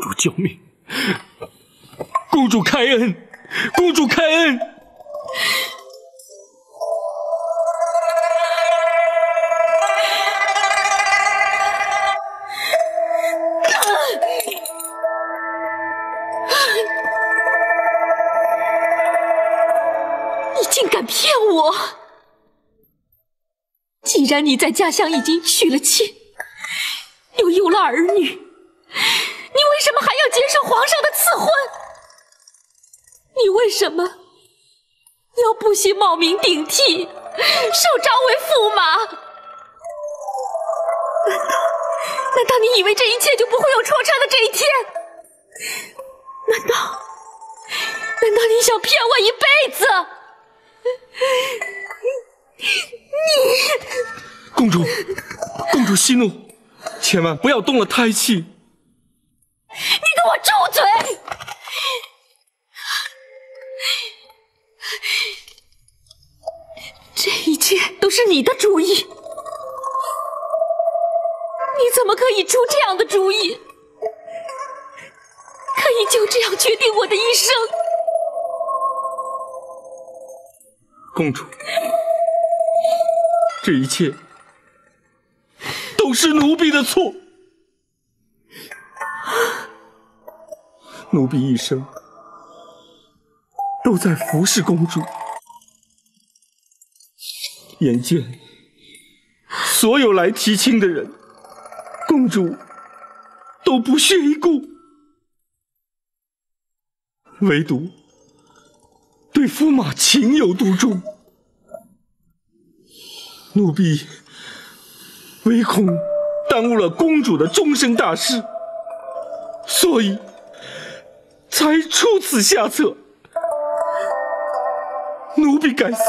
主救命！公主开恩！公主开恩！你竟敢骗我！既然你在家乡已经娶了亲，又有了儿女，你为什么还要接受皇上的赐婚？你为什么要不惜冒名顶替，受召为驸马？难道你以为这一切就不会有惆怅的这一天？难道你想骗我一辈子？公主息怒，千万不要动了胎气。你给我住嘴！这一切都是你的主意，你怎么可以出这样的主意？可以就这样决定我的一生？公主，这一切都是奴婢的错。奴婢一生都在服侍公主，眼见所有来提亲的人，公主都不屑一顾，唯独对驸马情有独钟。奴婢唯恐耽误了公主的终身大事，所以才出此下策。奴婢该死，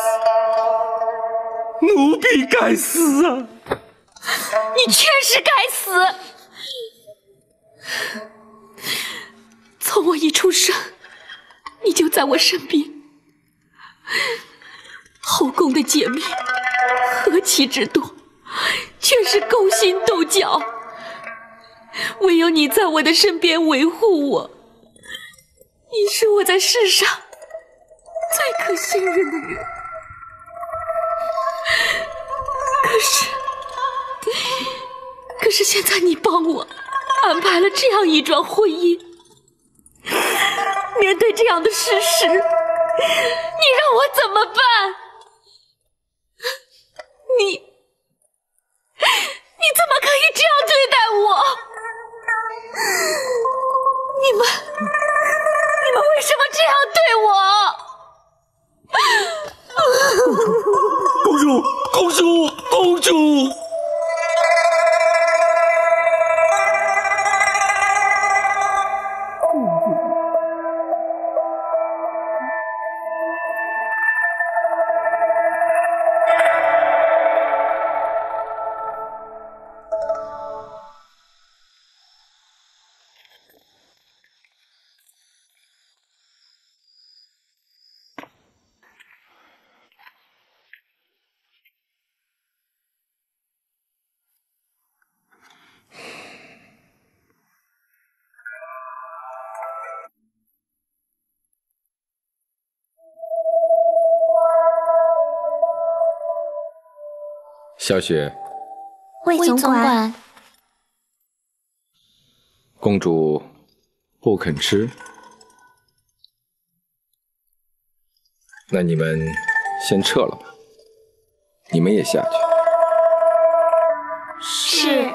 奴婢该死啊！你确实该死！从我一出生，你就在我身边，后宫的姐妹何其之多，却是勾心斗角，唯有你在我的身边维护我。你是我在世上最可信任的人。可是现在你帮我安排了这样一桩婚姻，面对这样的事实，你让我怎么办？你怎么可以这样对待我？你们为什么这样对我？公主！小雪，魏总管，公主不肯吃，那你们先撤了吧，你们也下去。是。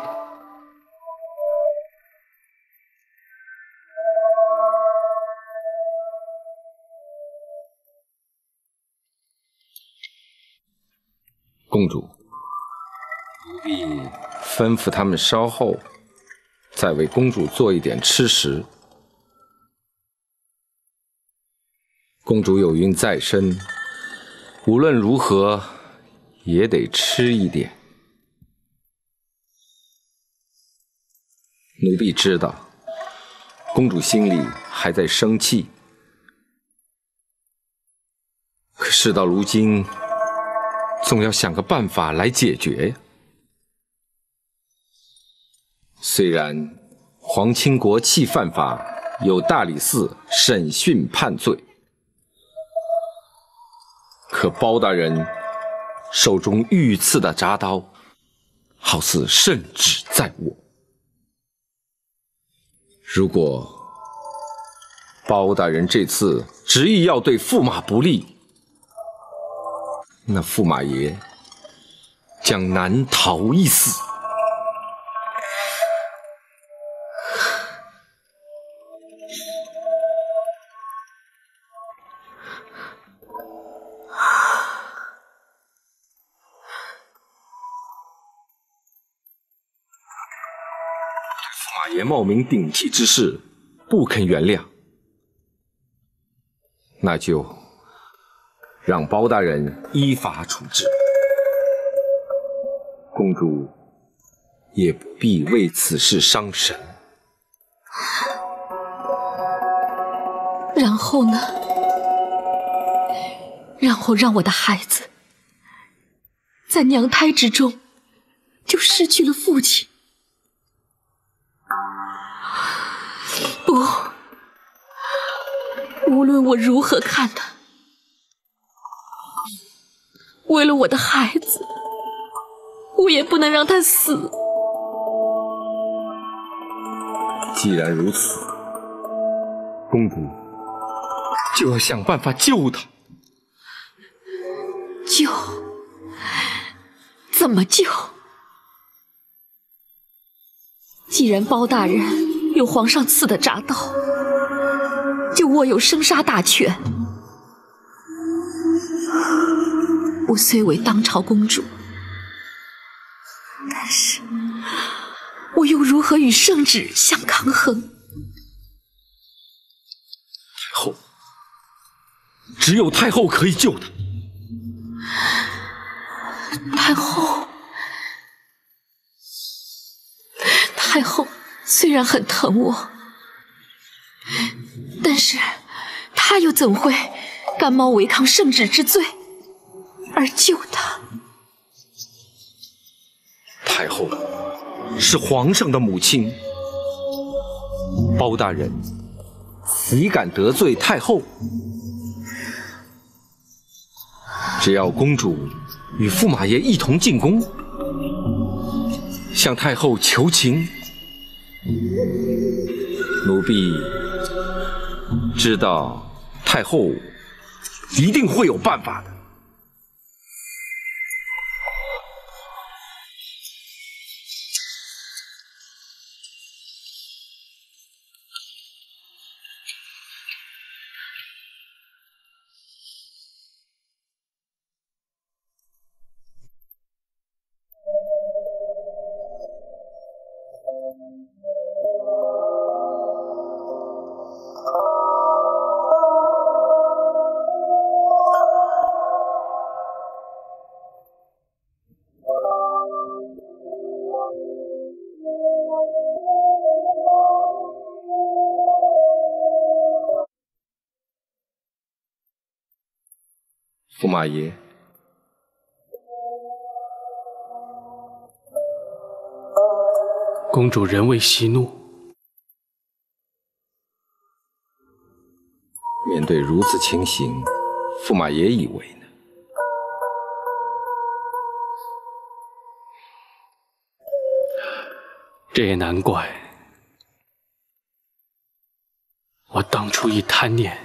公主，奴婢吩咐他们稍后再为公主做一点吃食。公主有孕在身，无论如何也得吃一点。奴婢知道，公主心里还在生气，可事到如今，总要想个办法来解决呀。虽然皇亲国戚犯法，由大理寺审讯判罪。可包大人手中御赐的铡刀，好似圣旨在握。如果包大人这次执意要对驸马不利，那驸马爷将难逃一死。对驸马爷冒名顶替之事不肯原谅，那就让包大人依法处置，公主也不必为此事伤神。然后呢？然后让我的孩子在娘胎之中就失去了父亲。不，无论我如何看他，为了我的孩子，我也不能让他死。既然如此，公主就要想办法救他。救？怎么救？既然包大人有皇上赐的铡刀，就握有生杀大权。我虽为当朝公主，但是我又如何与圣旨相抗衡？太后，只有太后可以救他。太后虽然很疼我，但是她又怎会甘冒违抗圣旨之罪而救他？太后是皇上的母亲，包大人岂敢得罪太后？只要公主与驸马爷一同进宫，向太后求情，奴婢知道太后一定会有办法的。驸马爷，公主仍未息怒。面对如此情形，驸马爷以为呢？这也难怪，我当初一贪念，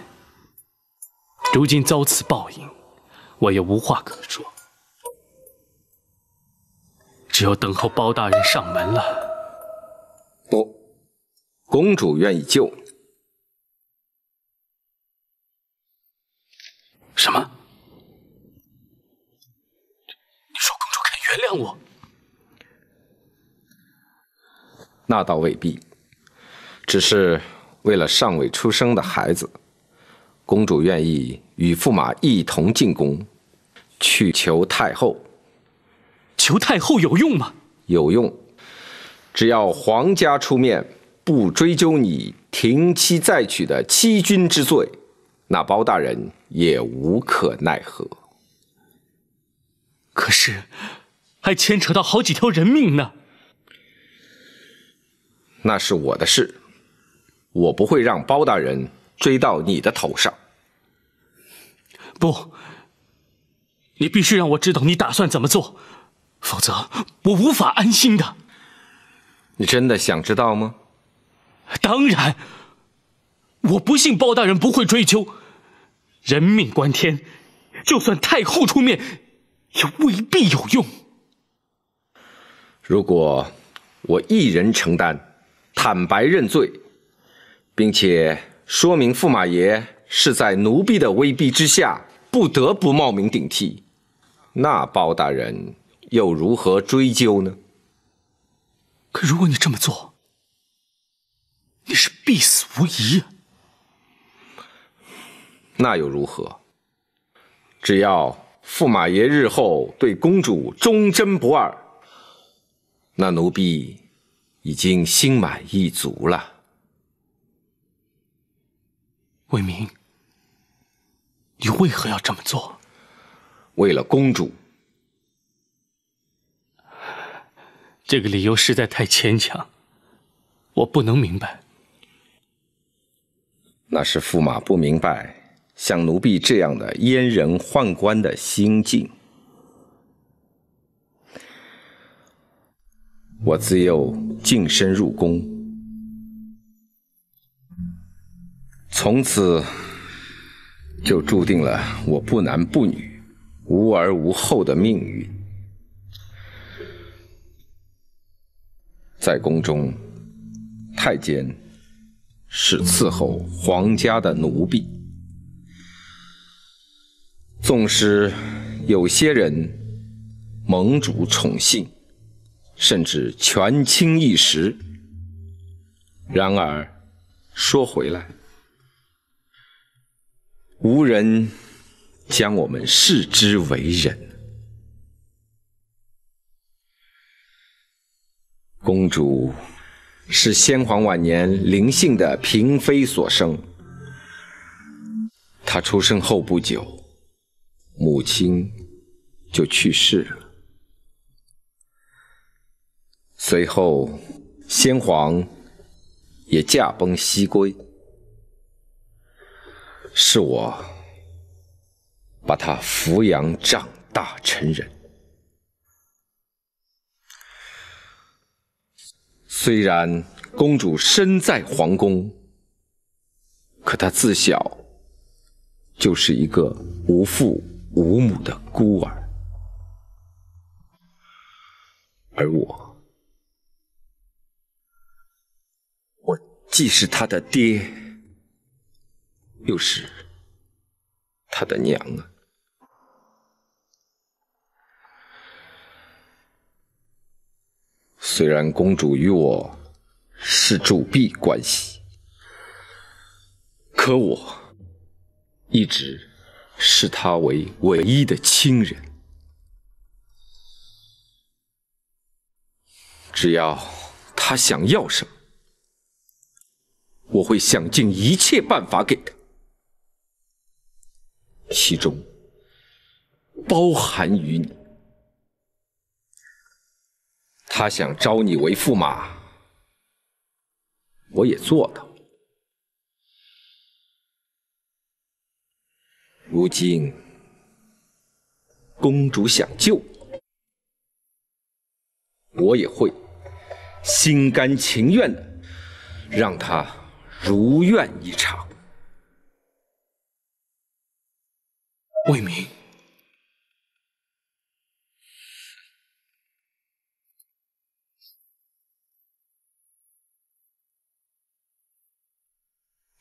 如今遭此报应，我也无话可说，只有等候包大人上门了。不，公主愿意救你。什么？你说公主肯原谅我？那倒未必，只是为了尚未出生的孩子，公主愿意与驸马一同进宫，去求太后。求太后有用吗？有用，只要皇家出面，不追究你停妻再娶的欺君之罪，那包大人也无可奈何。可是，还牵扯到好几条人命呢。那是我的事，我不会让包大人追到你的头上。不，你必须让我知道你打算怎么做，否则我无法安心的。你真的想知道吗？当然，我不信包大人不会追究。人命关天，就算太后出面，也未必有用。如果我一人承担，坦白认罪，并且说明驸马爷是在奴婢的威逼之下不得不冒名顶替，那包大人又如何追究呢？可如果你这么做，你是必死无疑啊。那又如何？只要驸马爷日后对公主忠贞不二，那奴婢已经心满意足了。魏明，你为何要这么做？为了公主。这个理由实在太牵强，我不能明白。那是驸马不明白像奴婢这样的阉人宦官的心境。我自幼净身入宫，从此就注定了我不男不女、无儿无后的命运。在宫中，太监是伺候皇家的奴婢，纵使有些人蒙主宠幸，甚至权倾一时，然而说回来，无人将我们视之为人。公主是先皇晚年临幸的嫔妃所生，她出生后不久，母亲就去世了。随后，先皇也驾崩西归，是我把她抚养长大成人。虽然公主身在皇宫，可她自小就是一个无父无母的孤儿，而我既是她的爹，又是她的娘啊。虽然公主与我是主婢关系，可我一直视她为唯一的亲人。只要她想要什么，我会想尽一切办法给她，其中包含于你。他想招你为驸马，我也做到。如今公主想救我，我也会心甘情愿的让她如愿以偿。魏明，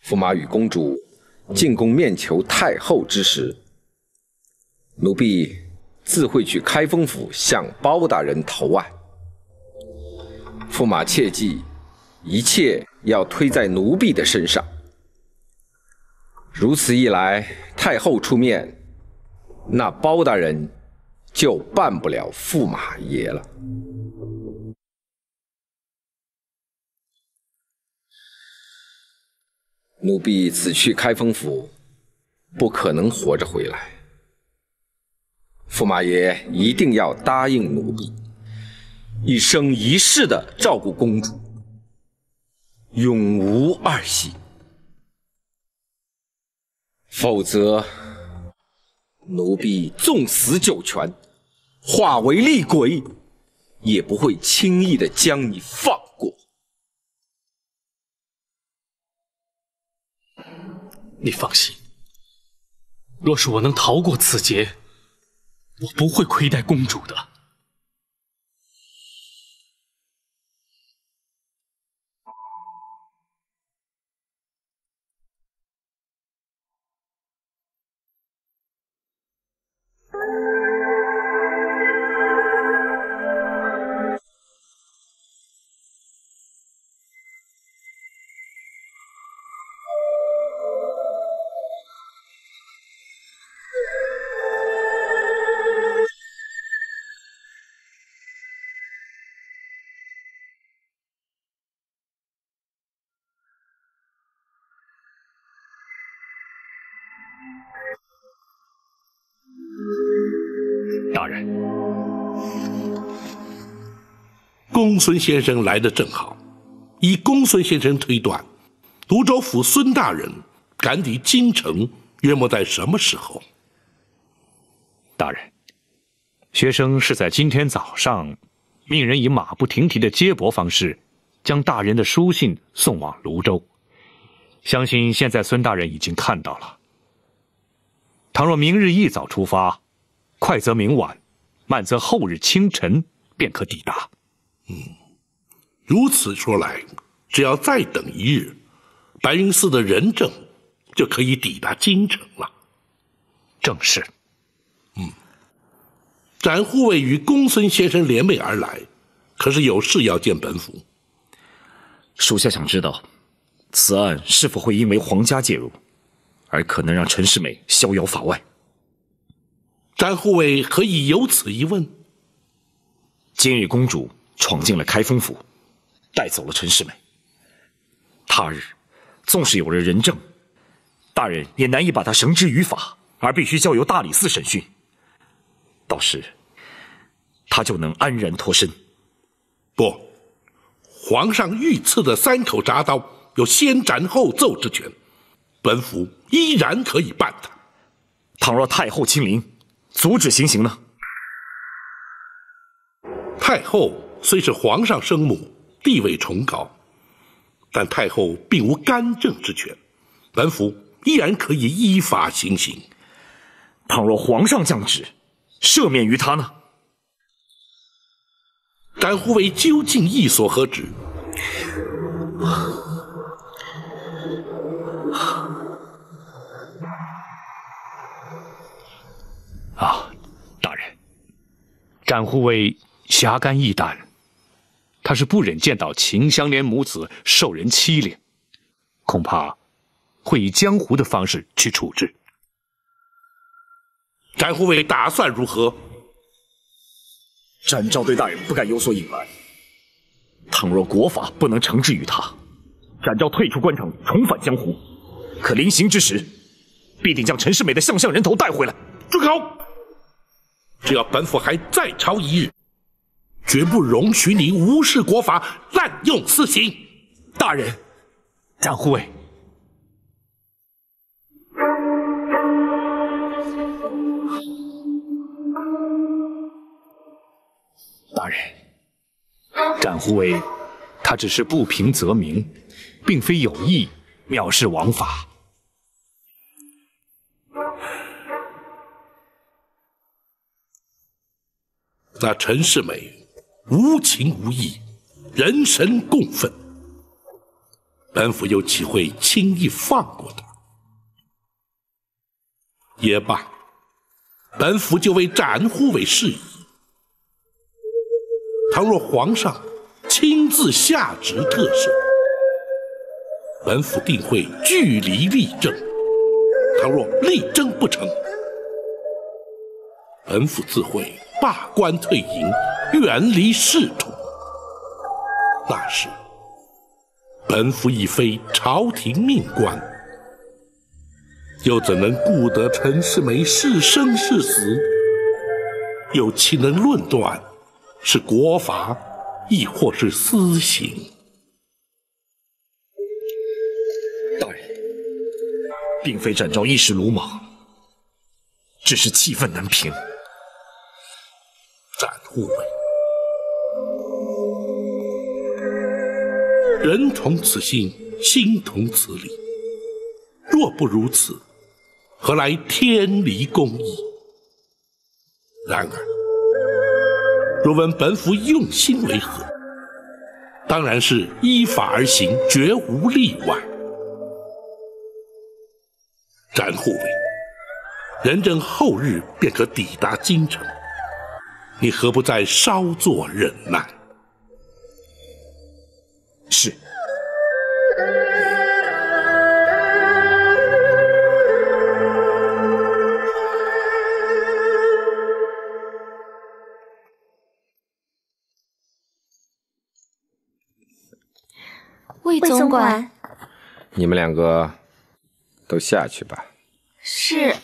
驸马与公主进宫面求太后之时，奴婢自会去开封府向包大人投案。驸马切记，一切要推在奴婢的身上。如此一来，太后出面，那包大人就办不了驸马爷了。奴婢此去开封府，不可能活着回来。驸马爷一定要答应奴婢，一生一世的照顾公主，永无二喜。否则，奴婢纵死九泉，化为厉鬼，也不会轻易的将你放过。你放心，若是我能逃过此劫，我不会亏待公主的。大人，公孙先生来得正好。以公孙先生推断，泸州府孙大人赶抵京城，约莫在什么时候？大人，学生是在今天早上，命人以马不停蹄的接驳方式，将大人的书信送往泸州。相信现在孙大人已经看到了。倘若明日一早出发，快则明晚，慢则后日清晨便可抵达。如此说来，只要再等一日，白云寺的仁政就可以抵达京城了。正是。展护卫与公孙先生联袂而来，可是有事要见本府。属下想知道，此案是否会因为皇家介入，而可能让陈世美逍遥法外？展护卫何以有此一问？今日公主闯进了开封府，带走了陈世美。他日纵使有了人证，大人也难以把她绳之于法，而必须交由大理寺审讯。到时她就能安然脱身。不，皇上御赐的3口铡刀有先斩后奏之权，本府依然可以办他。倘若太后亲临，阻止行刑呢？太后虽是皇上生母，地位崇高，但太后并无干政之权，本府依然可以依法行刑。倘若皇上降旨，赦免于他呢？展护卫究竟意所何指？大人，展护卫侠肝义胆，他是不忍见到秦香莲母子受人欺凌，恐怕会以江湖的方式去处置。展护卫打算如何？展昭对大人不敢有所隐瞒。倘若国法不能惩治于他，展昭退出官城，重返江湖。可临行之时，必定将陈世美的项项人头带回来。住口！只要本府还再朝一日，绝不容许你无视国法，滥用私刑。大人，展护卫，大人，展护卫他只是不平则鸣，并非有意藐视王法。那陈世美无情无义，人神共愤，本府又岂会轻易放过他？也罢，本府就为展护卫事宜。倘若皇上亲自下旨特赦，本府定会据理力争。倘若力争不成，本府自会罢官退隐，远离仕途。那时，本府已非朝廷命官，又怎能顾得陈世美是生是死？又岂能论断是国法，亦或是私刑？并非展昭一时鲁莽，只是气愤难平。展护卫，人同此心，心同此理。若不如此，何来天理公义？然而，若问本府用心为何，当然是依法而行，绝无例外。展护卫，仁政后日便可抵达京城，你何不再稍作忍耐？是。魏总管，你们两个都下去吧。是。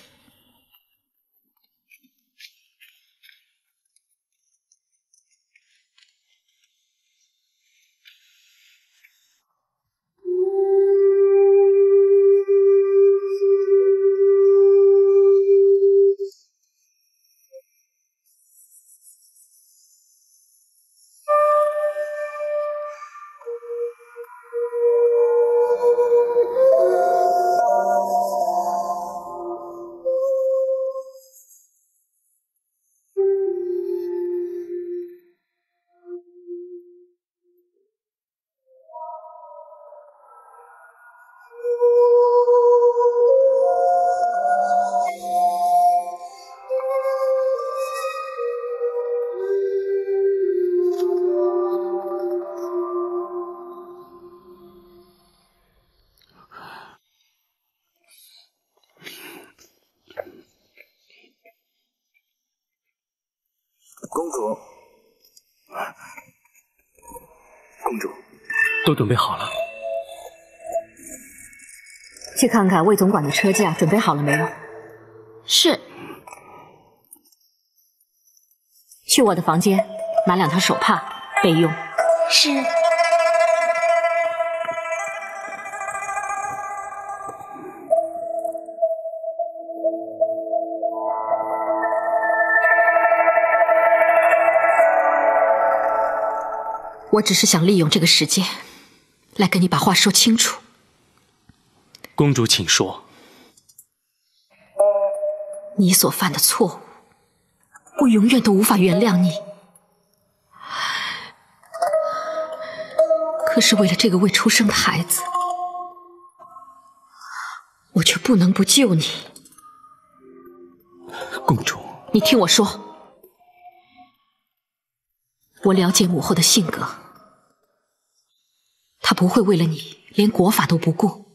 公主，公主，都准备好了。去看看魏总管的车驾准备好了没有？是。去我的房间拿2条手帕备用。是。我只是想利用这个时间，来跟你把话说清楚。公主，请说。你所犯的错误，我永远都无法原谅你。可是为了这个未出生的孩子，我却不能不救你。公主，你听我说，我了解母后的性格，她不会为了你连国法都不顾，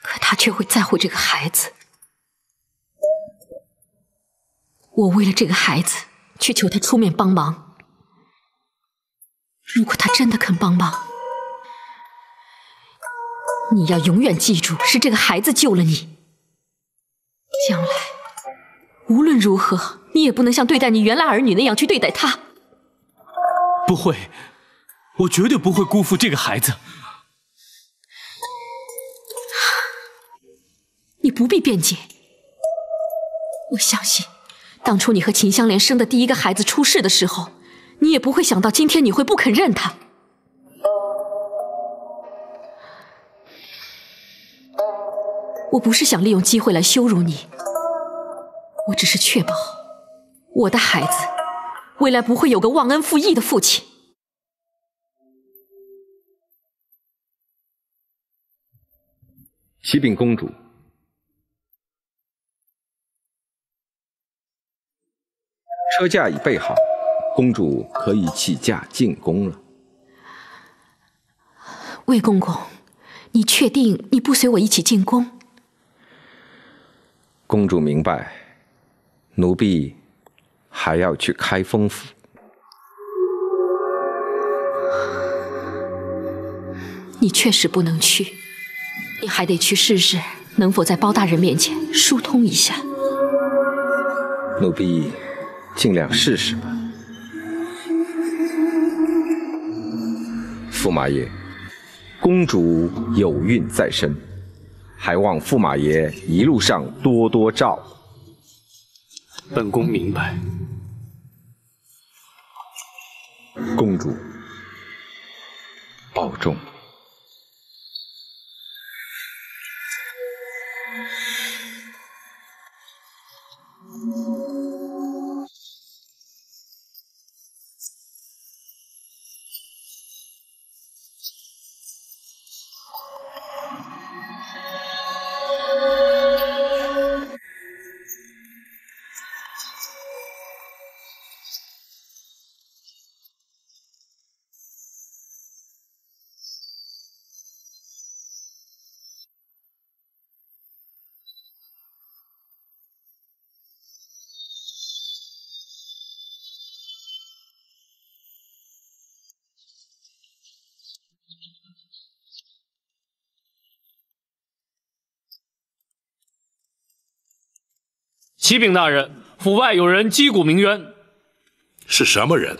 可她却会在乎这个孩子。我为了这个孩子去求她出面帮忙，如果她真的肯帮忙，你要永远记住，是这个孩子救了你。将来无论如何，你也不能像对待你原来儿女那样去对待他。不会，我绝对不会辜负这个孩子。你不必辩解，我相信当初你和秦香莲生的第一个孩子出事的时候，你也不会想到今天你会不肯认他。我不是想利用机会来羞辱你，我只是确保我的孩子未来不会有个忘恩负义的父亲。启禀公主，车驾已备好，公主可以起驾进宫了。魏公公，你确定你不随我一起进宫？公主明白，奴婢还要去开封府。你确实不能去，你还得去试试能否在包大人面前疏通一下。奴婢尽量试试吧。驸马爷，公主有孕在身，还望驸马爷一路上多多照。本宫明白。公主，保重。启禀大人，府外有人击鼓鸣冤。是什么人？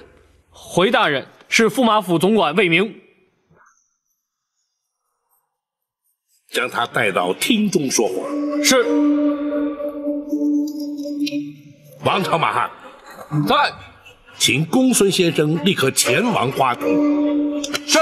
回大人，是驸马府总管魏明。将他带到厅中说话。是。王朝马汉，在。请公孙先生立刻前往花厅。是。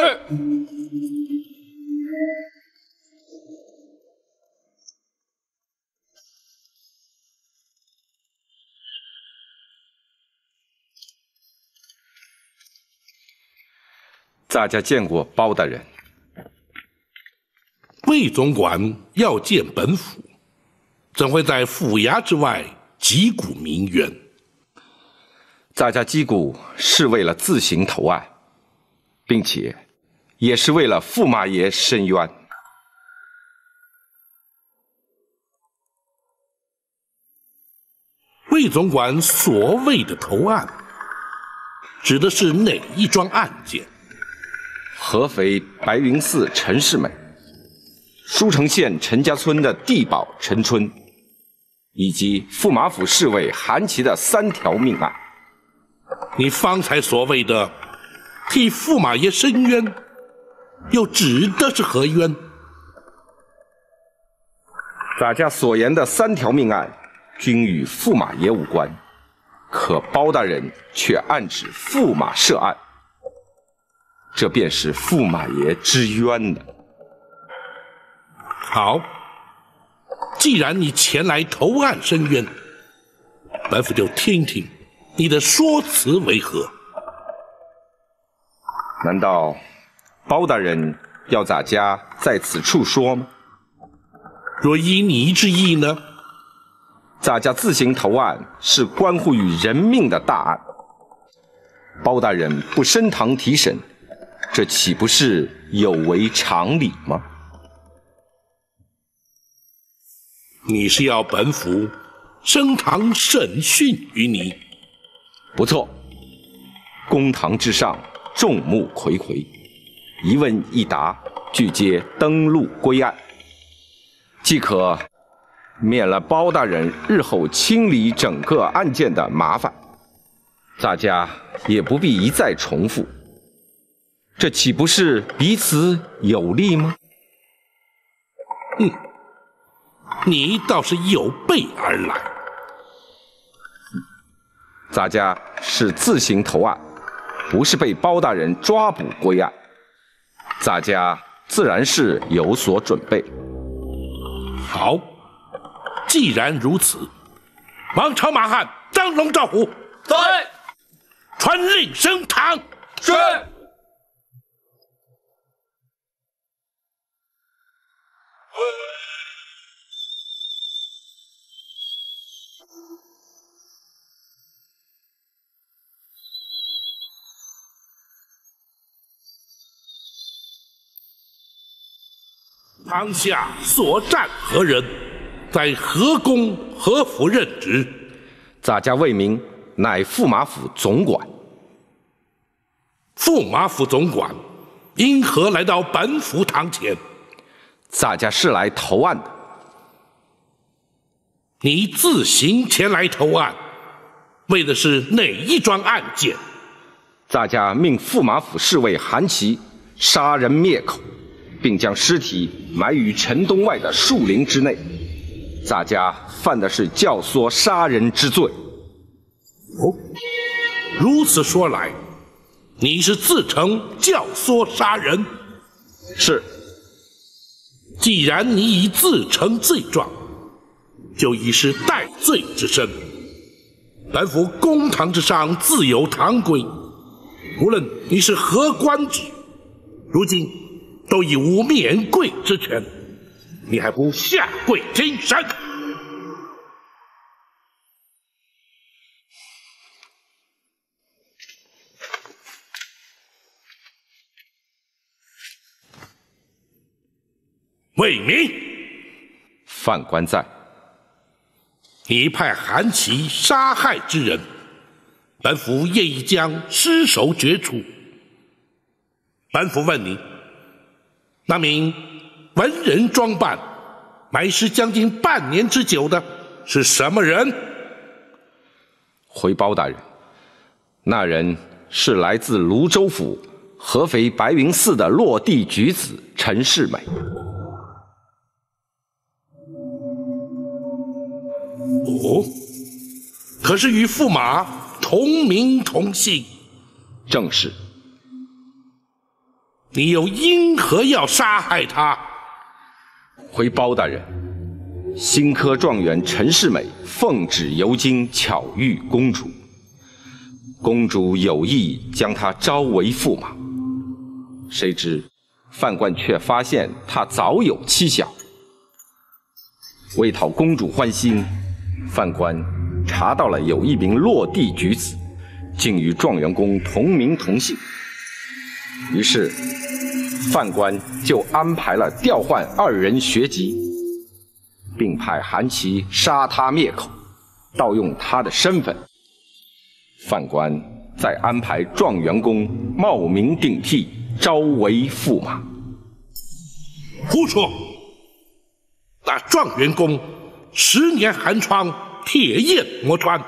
大家见过包大人。魏总管要见本府，怎会在府衙之外击鼓鸣冤？大家击鼓是为了自行投案，并且也是为了驸马爷申冤。魏总管所谓的投案，指的是哪一桩案件？合肥白云寺陈世美，舒城县陈家村的地保陈春，以及驸马府侍卫韩琦的3条命案。你方才所谓的替驸马爷申冤，又指的是何冤？大家所言的3条命案，均与驸马爷无关，可包大人却暗指驸马涉案。这便是驸马爷之冤了。好，既然你前来投案申冤，本府就听听你的说辞为何。难道包大人要咱家在此处说吗？若依你之意呢？咱家自行投案是关乎于人命的大案，包大人不升堂提审，这岂不是有违常理吗？你是要本府升堂审讯于你？不错，公堂之上众目睽睽，一问一答，俱皆登录归案，即可免了包大人日后清理整个案件的麻烦，大家也不必一再重复，这岂不是彼此有利吗？你倒是有备而来。咱家是自行投案，不是被包大人抓捕归案，咱家自然是有所准备。好，既然如此，王朝马汉、张龙、赵虎，在。传令升堂。是。堂下所站何人？在何宫何府任职？咱家魏明乃驸马府总管。驸马府总管因何来到本府堂前？咱家是来投案的。你自行前来投案，为的是哪一桩案件？咱家命驸马府侍卫韩琦杀人灭口，并将尸体埋于城东外的树林之内。咱家犯的是教唆杀人之罪。哦，如此说来，你是自称教唆杀人？是。既然你已自成罪状，就已是戴罪之身。本府公堂之上自有堂规，无论你是何官职，如今都已无免跪之权，你还不下跪听审？魏明，犯官在。你派韩琦杀害之人，本府业已将尸首决除。本府问你，那名文人装扮埋尸将近半年之久的是什么人？回包大人，那人是来自泸州府合肥白云寺的落地举子陈世美。哦，可是与驸马同名同姓？正是。你又因何要杀害他？回包大人，新科状元陈世美奉旨游京，巧遇公主，公主有意将他招为驸马，谁知犯官却发现他早有妻小。为讨公主欢心，犯官查到了有一名落地举子，竟与状元公同名同姓。于是，犯官就安排了调换二人学籍，并派韩琦杀他灭口，盗用他的身份。犯官再安排状元公冒名顶替，招为驸马。胡说！那状元公10年寒窗，铁砚磨穿，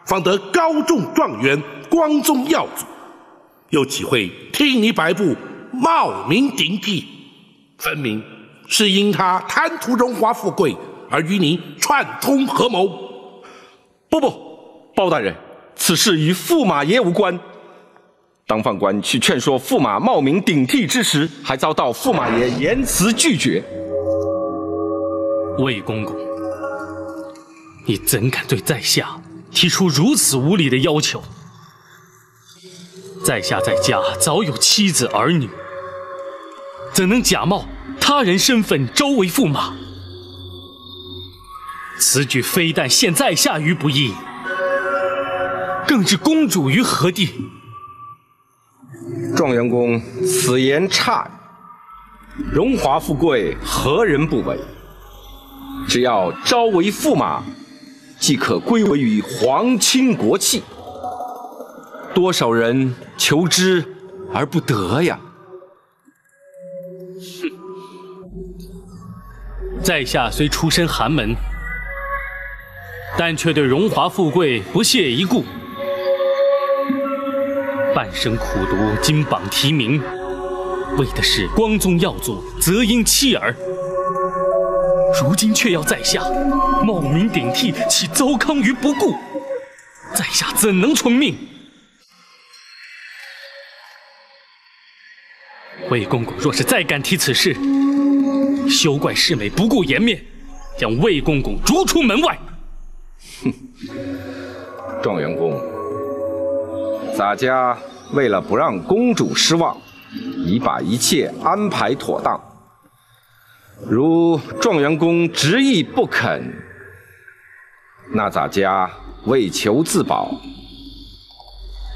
方得高中状元，光宗耀祖，又岂会听你摆布，冒名顶替？分明是因他贪图荣华富贵，而与你串通合谋。不，包大人，此事与驸马爷无关。当犯官去劝说驸马冒名顶替之时，还遭到驸马爷严词拒绝。魏公公，你怎敢对在下提出如此无理的要求？在下在家早有妻子儿女，怎能假冒他人身份招为驸马？此举非但陷在下于不义，更置公主于何地？状元公此言差矣，荣华富贵何人不为？只要招为驸马，即可归为于皇亲国戚。多少人求之而不得呀！在下虽出身寒门，但却对荣华富贵不屑一顾。半生苦读，金榜题名，为的是光宗耀祖，泽因妻儿。如今却要在下冒名顶替，岂糟糠于不顾？在下怎能从命？魏公公若是再敢提此事，休怪世美不顾颜面，将魏公公逐出门外。哼，状元公，咱家为了不让公主失望，已把一切安排妥当。如状元公执意不肯，那咱家为求自保，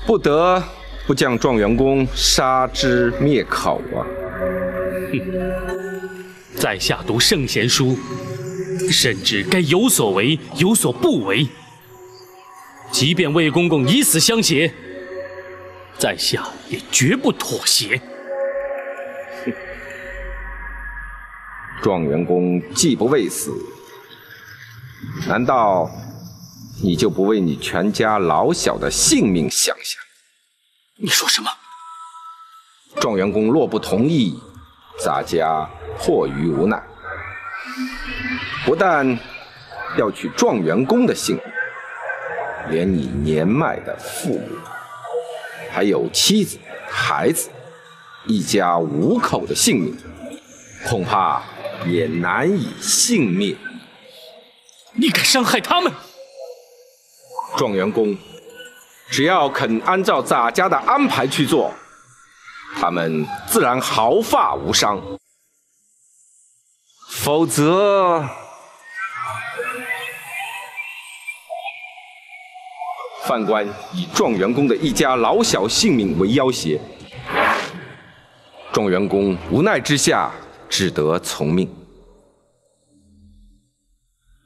不得不将状元公杀之灭口啊！在下读圣贤书，深知该有所为，有所不为。即便魏公公以死相胁，在下也绝不妥协。状元公既不畏死，难道你就不为你全家老小的性命想想？你说什么？状元公若不同意，洒家迫于无奈，不但要取状元公的性命，连你年迈的父母，还有妻子、孩子，一家5口的性命，恐怕也难以幸免。你敢伤害他们？状元公，只要肯按照洒家的安排去做，他们自然毫发无伤。否则，犯官以状元公的一家老小性命为要挟，状元公无奈之下，只得从命。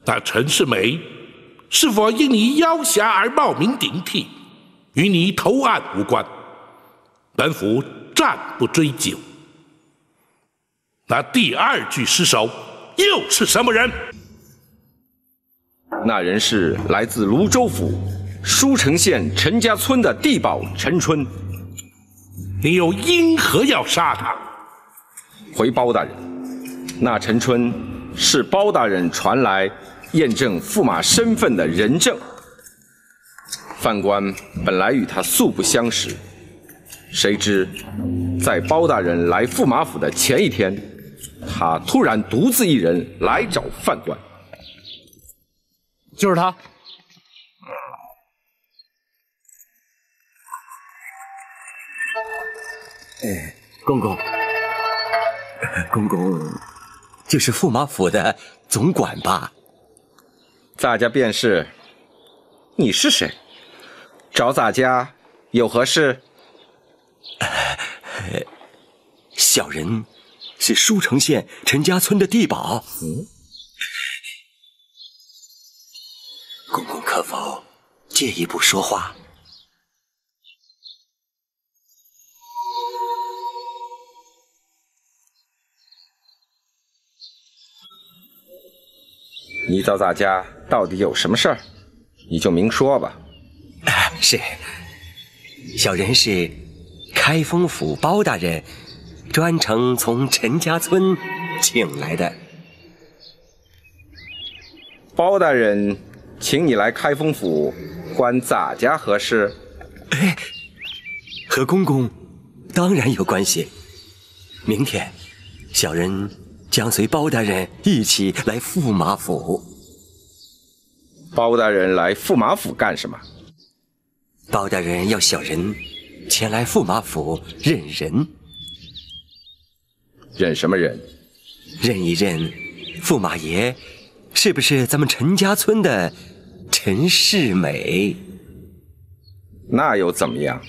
那陈世美是否因你妖侠而冒名顶替，与你投案无关，本府暂不追究。那第2具尸首又是什么人？那人是来自泸州府舒城县陈家村的地保陈春。你又因何要杀他？回包大人，那陈春是包大人传来验证驸马身份的人证。犯官本来与他素不相识，谁知在包大人来驸马府的前一天，他突然独自一人来找犯官。就是他。公公，公公就是驸马府的总管吧？洒家便是。你是谁？找洒家有何事？小人是舒城县陈家村的地保。公公可否借一步说话？你找洒家到底有什么事儿？你就明说吧。是，小人是开封府包大人专程从陈家村请来的。包大人请你来开封府，关洒家何事？和公公当然有关系。明天，小人将随包大人一起来驸马府。包大人来驸马府干什么？包大人要小人前来驸马府认人。认什么人？认一认驸马爷是不是咱们陈家村的陈世美？那又怎么样？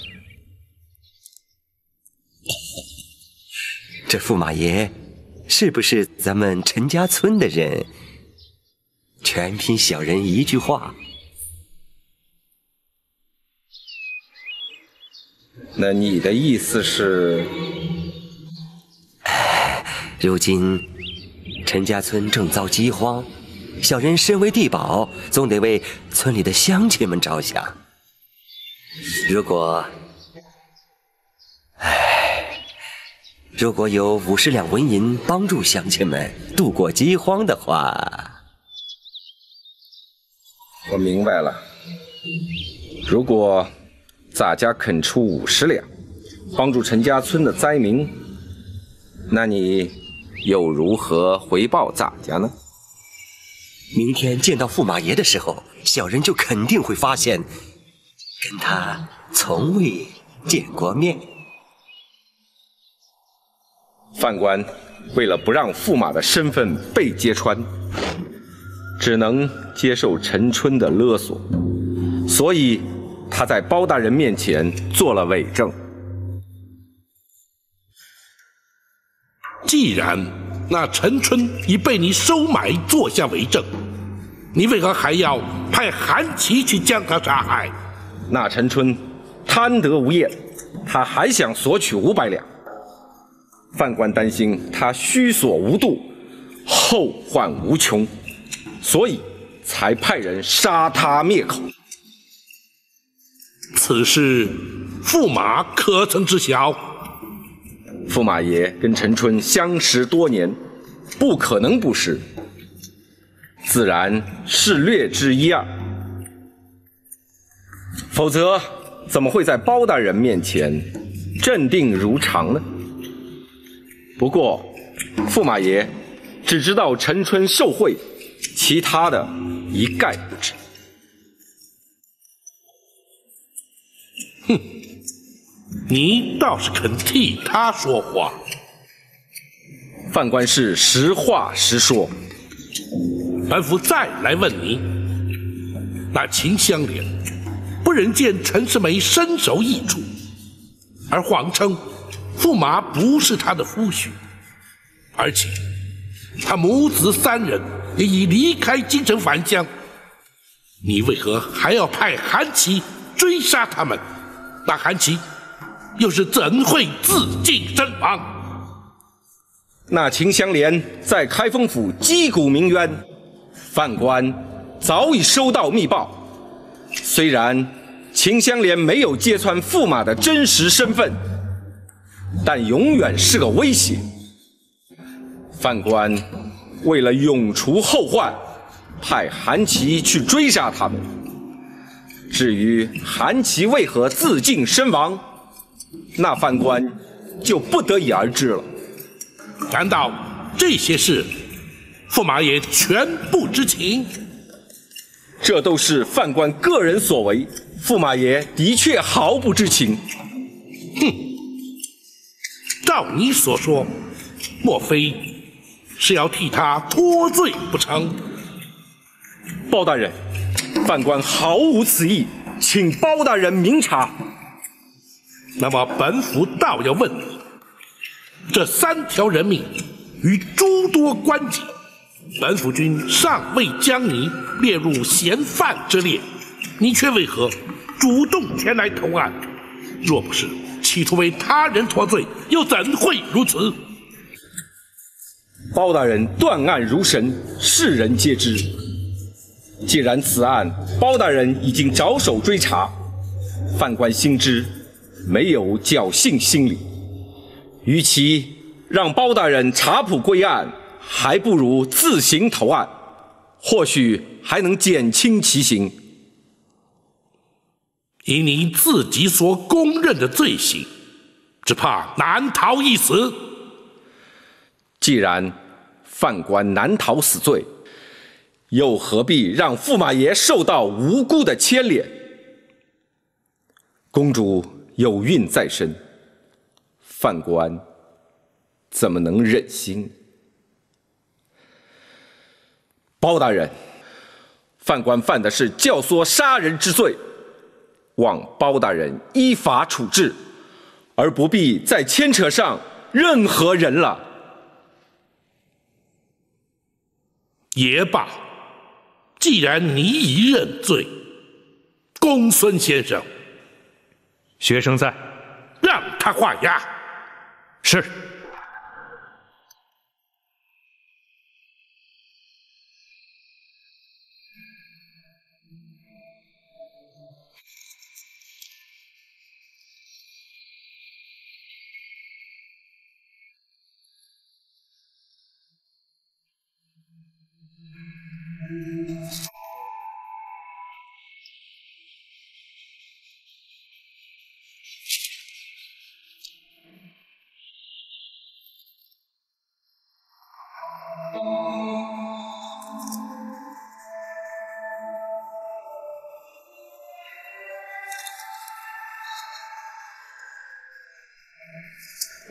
这驸马爷是不是咱们陈家村的人，全凭小人一句话。那你的意思是？如今陈家村正遭饥荒，小人身为地保，总得为村里的乡亲们着想。如果有50两纹银帮助乡亲们度过饥荒的话。我明白了。如果洒家肯出50两，帮助陈家村的灾民，那你又如何回报洒家呢？明天见到驸马爷的时候，小人就肯定会发现，跟他从未见过面。犯官为了不让驸马的身份被揭穿，只能接受陈春的勒索，所以他在包大人面前做了伪证。既然那陈春已被你收买做下伪证，你为何还要派韩琦去将他杀害？那陈春贪得无厌，他还想索取500两。犯官担心他虚索无度，后患无穷，所以才派人杀他灭口。此事驸马可曾知晓？驸马爷跟陈春相识多年，不可能不识，自然是略知一二。否则，怎么会在包大人面前镇定如常呢？不过，驸马爷只知道陈春受贿，其他的一概不知。哼，你倒是肯替他说话。范官是实话实说。本府再来问你，那秦香莲不忍见陈世美身首异处，而谎称驸马不是他的夫婿，而且他母子3人也已离开京城返乡，你为何还要派韩琦追杀他们？那韩琦又是怎会自尽身亡？那秦香莲在开封府击鼓鸣冤，范官早已收到密报。虽然秦香莲没有揭穿驸马的真实身份，但永远是个威胁。范官为了永除后患，派韩琦去追杀他们。至于韩琦为何自尽身亡，那范官就不得已而知了。难道这些事驸马爷全不知情？这都是范官个人所为，驸马爷的确毫不知情。哼，照你所说，莫非是要替他脱罪不成？包大人，范官毫无此意，请包大人明察。那么本府倒要问你，这3条人命与诸多官籍，本府君尚未将你列入嫌犯之列，你却为何主动前来投案？若不是企图为他人脱罪，又怎会如此？包大人断案如神，世人皆知。既然此案包大人已经着手追查，范官心知没有侥幸心理，与其让包大人查捕归案，还不如自行投案，或许还能减轻其刑。以你自己所公认的罪行，只怕难逃一死。既然范官难逃死罪，又何必让驸马爷受到无辜的牵连？公主有孕在身，范官怎么能忍心？包大人，范官犯的是教唆杀人之罪，望包大人依法处置，而不必再牵扯上任何人了。也罢，既然你已认罪，公孙先生，学生在，让他画押。是。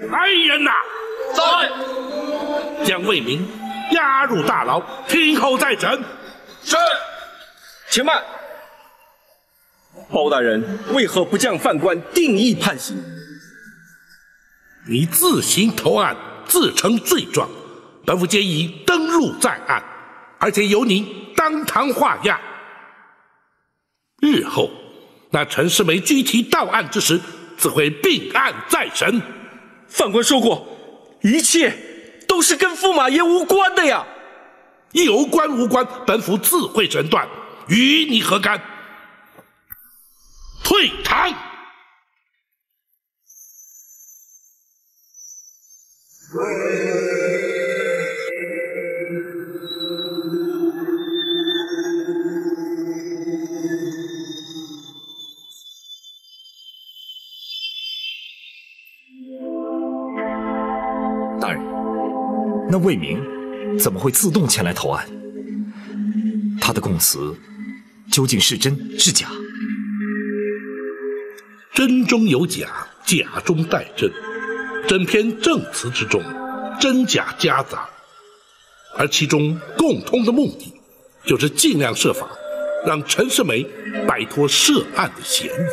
来人呐！在。将魏明押入大牢，听候再审。是。且慢，包大人为何不将犯官定义判刑？你自行投案，自称罪状，本府建议登录在案，而且由你当堂画押。日后那陈世美具体到案之时，自会并案再审。犯官说过，一切都是跟驸马爷无关的呀。有关无关，本府自会审断，与你何干？退堂。大人，那魏明怎么会自动前来投案？他的供词究竟是真是假？真中有假，假中带真，整篇证词之中，真假夹杂，而其中共通的目的，就是尽量设法让陈世美摆脱涉案的嫌疑。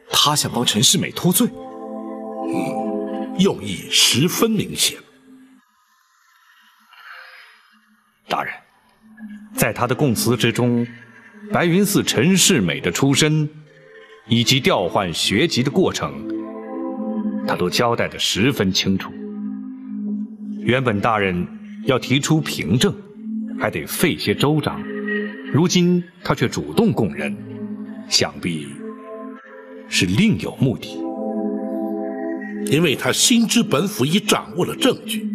他想帮陈世美脱罪，用意十分明显。大人，在他的供词之中，白云寺陈世美的出身以及调换学籍的过程，他都交代得十分清楚。原本大人要提出凭证，还得费些周章，如今他却主动供认，想必是另有目的。因为他心知本府已掌握了证据，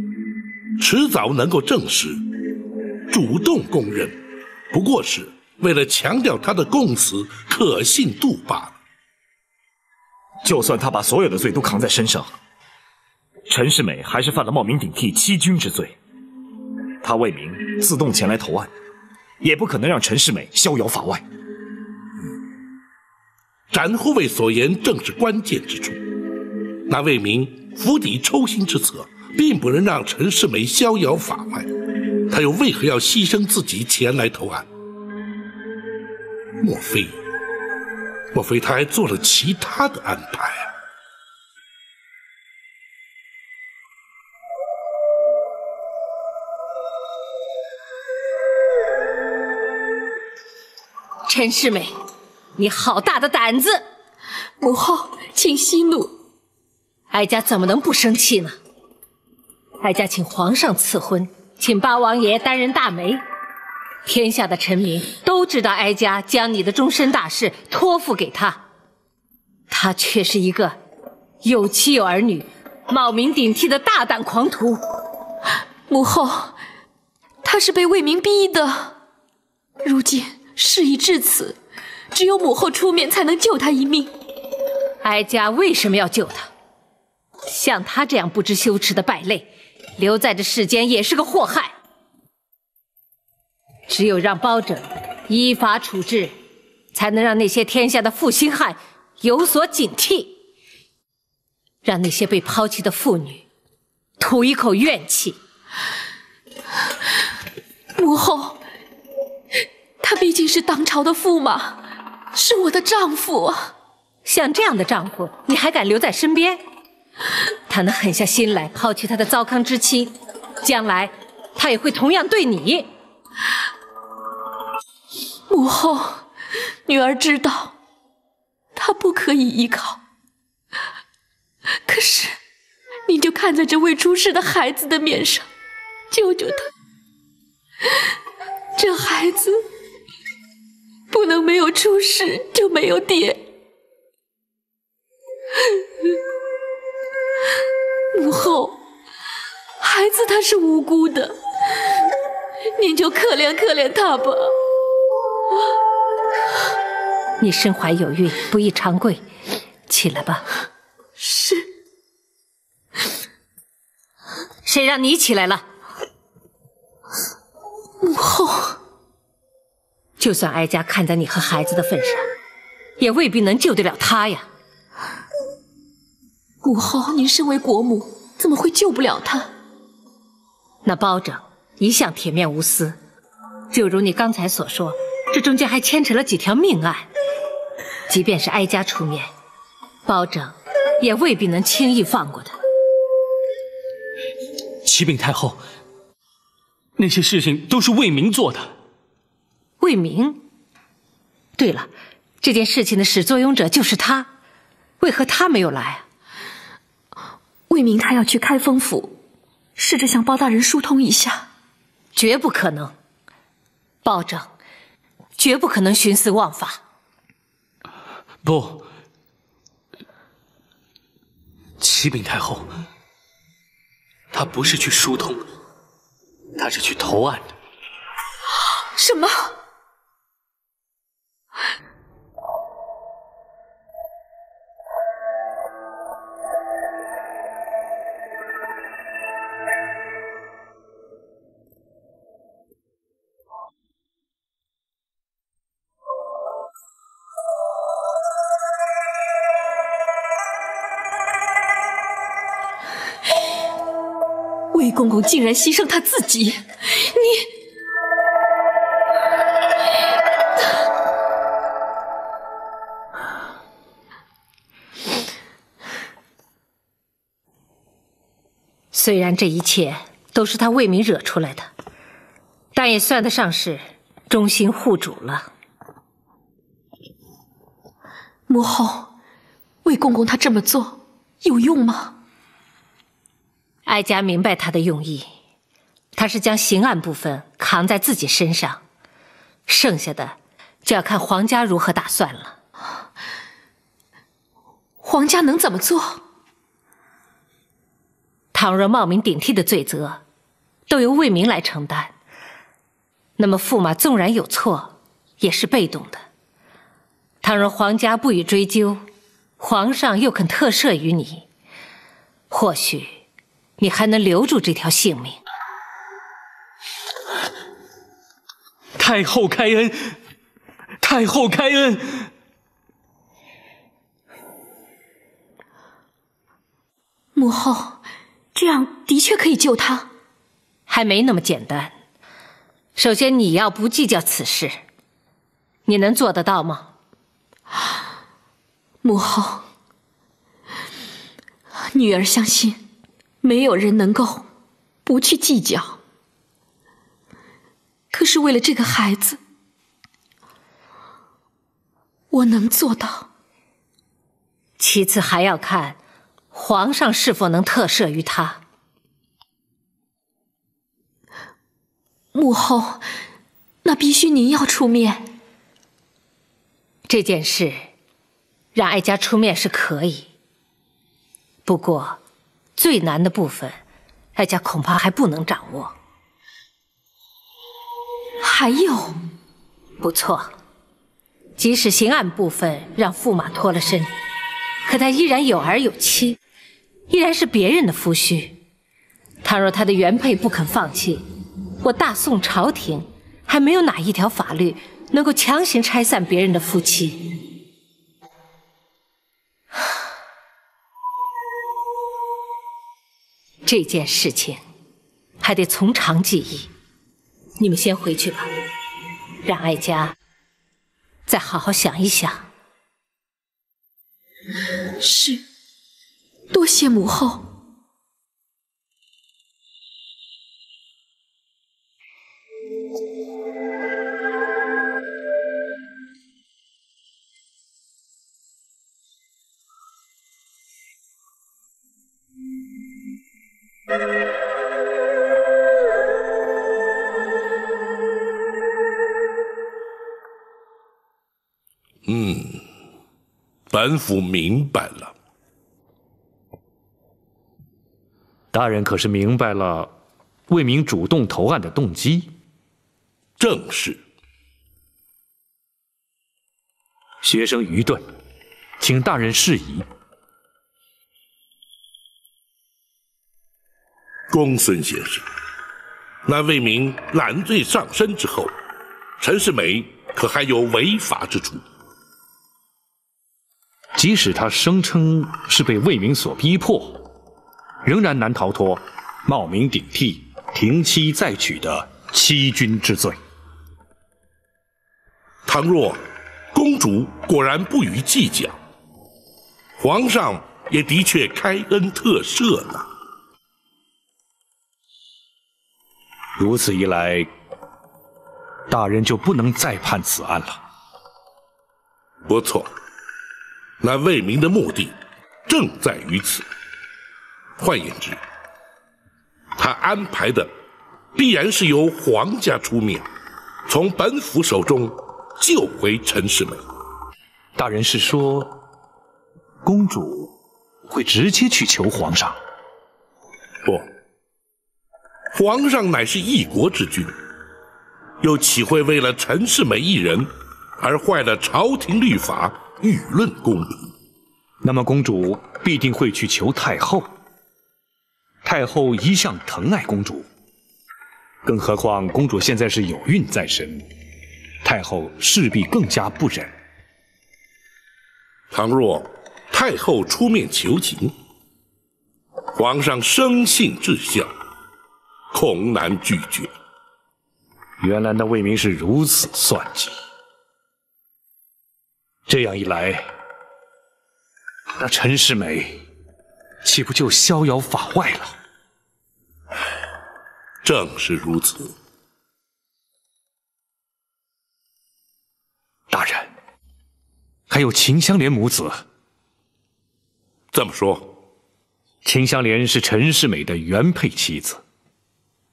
迟早能够证实，主动供认不过是为了强调他的供词可信度罢了。就算他把所有的罪都扛在身上，陈世美还是犯了冒名顶替欺君之罪。他魏明自动前来投案，也不可能让陈世美逍遥法外。展护卫所言正是关键之处。那魏明釜底抽薪之策，并不能让陈世美逍遥法外，他又为何要牺牲自己前来投案？莫非他还做了其他的安排啊？陈世美，你好大的胆子！母后，请息怒。哀家怎么能不生气呢？哀家请皇上赐婚，请八王爷担任大媒，天下的臣民都知道哀家将你的终身大事托付给他，他却是一个有妻有儿女、冒名顶替的大胆狂徒。母后，他是被魏明逼的，如今事已至此，只有母后出面才能救他一命。哀家为什么要救他？像他这样不知羞耻的败类，留在这世间也是个祸害。只有让包拯依法处置，才能让那些天下的负心汉有所警惕，让那些被抛弃的妇女吐一口怨气。母后，他毕竟是当朝的驸马，是我的丈夫啊。像这样的丈夫，你还敢留在身边？他能狠下心来抛弃他的糟糠之妻，将来他也会同样对你。母后，女儿知道他不可以依靠，可是你就看在这未出世的孩子的面上，救救他。这孩子不能没有出世就没有爹。母后，孩子他是无辜的，您就可怜可怜他吧。你身怀有孕，不宜长跪，起来吧。是。谁让你起来了？母后，就算哀家看在你和孩子的份上，也未必能救得了他呀。母后，您身为国母，怎么会救不了他？那包拯一向铁面无私，就如你刚才所说，这中间还牵扯了几条命案。即便是哀家出面，包拯也未必能轻易放过他。启禀太后，那些事情都是魏明做的。魏明？对了，这件事情的始作俑者就是他，为何他没有来啊？魏明他要去开封府，试着向包大人疏通一下。绝不可能，包拯绝不可能徇私枉法。不，启禀太后，他不是去疏通，他是去投案的。什么？魏公公竟然牺牲他自己，你……虽然这一切都是他魏明惹出来的，但也算得上是忠心护主了。母后，魏公公他这么做有用吗？哀家明白他的用意，他是将刑案部分扛在自己身上，剩下的就要看皇家如何打算了。皇家能怎么做？倘若冒名顶替的罪责都由魏明来承担，那么驸马纵然有错，也是被动的。倘若皇家不予追究，皇上又肯特赦于你，或许你还能留住这条性命。太后开恩，太后开恩！母后，这样的确可以救他。还没那么简单。首先，你要不计较此事，你能做得到吗？母后，女儿相信，没有人能够不去计较。可是为了这个孩子，我能做到。其次还要看皇上是否能特赦于他。母后，那必须您要出面。这件事让哀家出面是可以，不过最难的部分，哀家恐怕还不能掌握。还有，不错，即使刑案部分让驸马脱了身，可他依然有儿有妻，依然是别人的夫婿。倘若他的原配不肯放弃，我大宋朝廷还没有哪一条法律能够强行拆散别人的夫妻。这件事情还得从长计议。你们先回去吧，让哀家再好好想一想。是，多谢母后。本府明白了。大人可是明白了魏明主动投案的动机？正是。学生愚钝，请大人释疑。公孙先生，那魏明揽罪上身之后，陈世美可还有违法之处？即使他声称是被魏明所逼迫，仍然难逃脱冒名顶替、停妻再娶的欺君之罪。倘若公主果然不予计较，皇上也的确开恩特赦呢。如此一来，大人就不能再判此案了。不错，那魏明的目的正在于此。换言之，他安排的必然是由皇家出面，从本府手中救回陈世美。大人是说，公主会直接去求皇上。不，皇上乃是一国之君，又岂会为了陈世美一人而坏了朝廷律法、舆论公平？那么公主必定会去求太后。太后一向疼爱公主，更何况公主现在是有孕在身，太后势必更加不忍。倘若太后出面求情，皇上生性至孝，恐难拒绝。原来那魏明是如此算计，这样一来，那陈世美岂不就逍遥法外了？正是如此。大人，还有秦香莲母子。这么说，秦香莲是陈世美的原配妻子。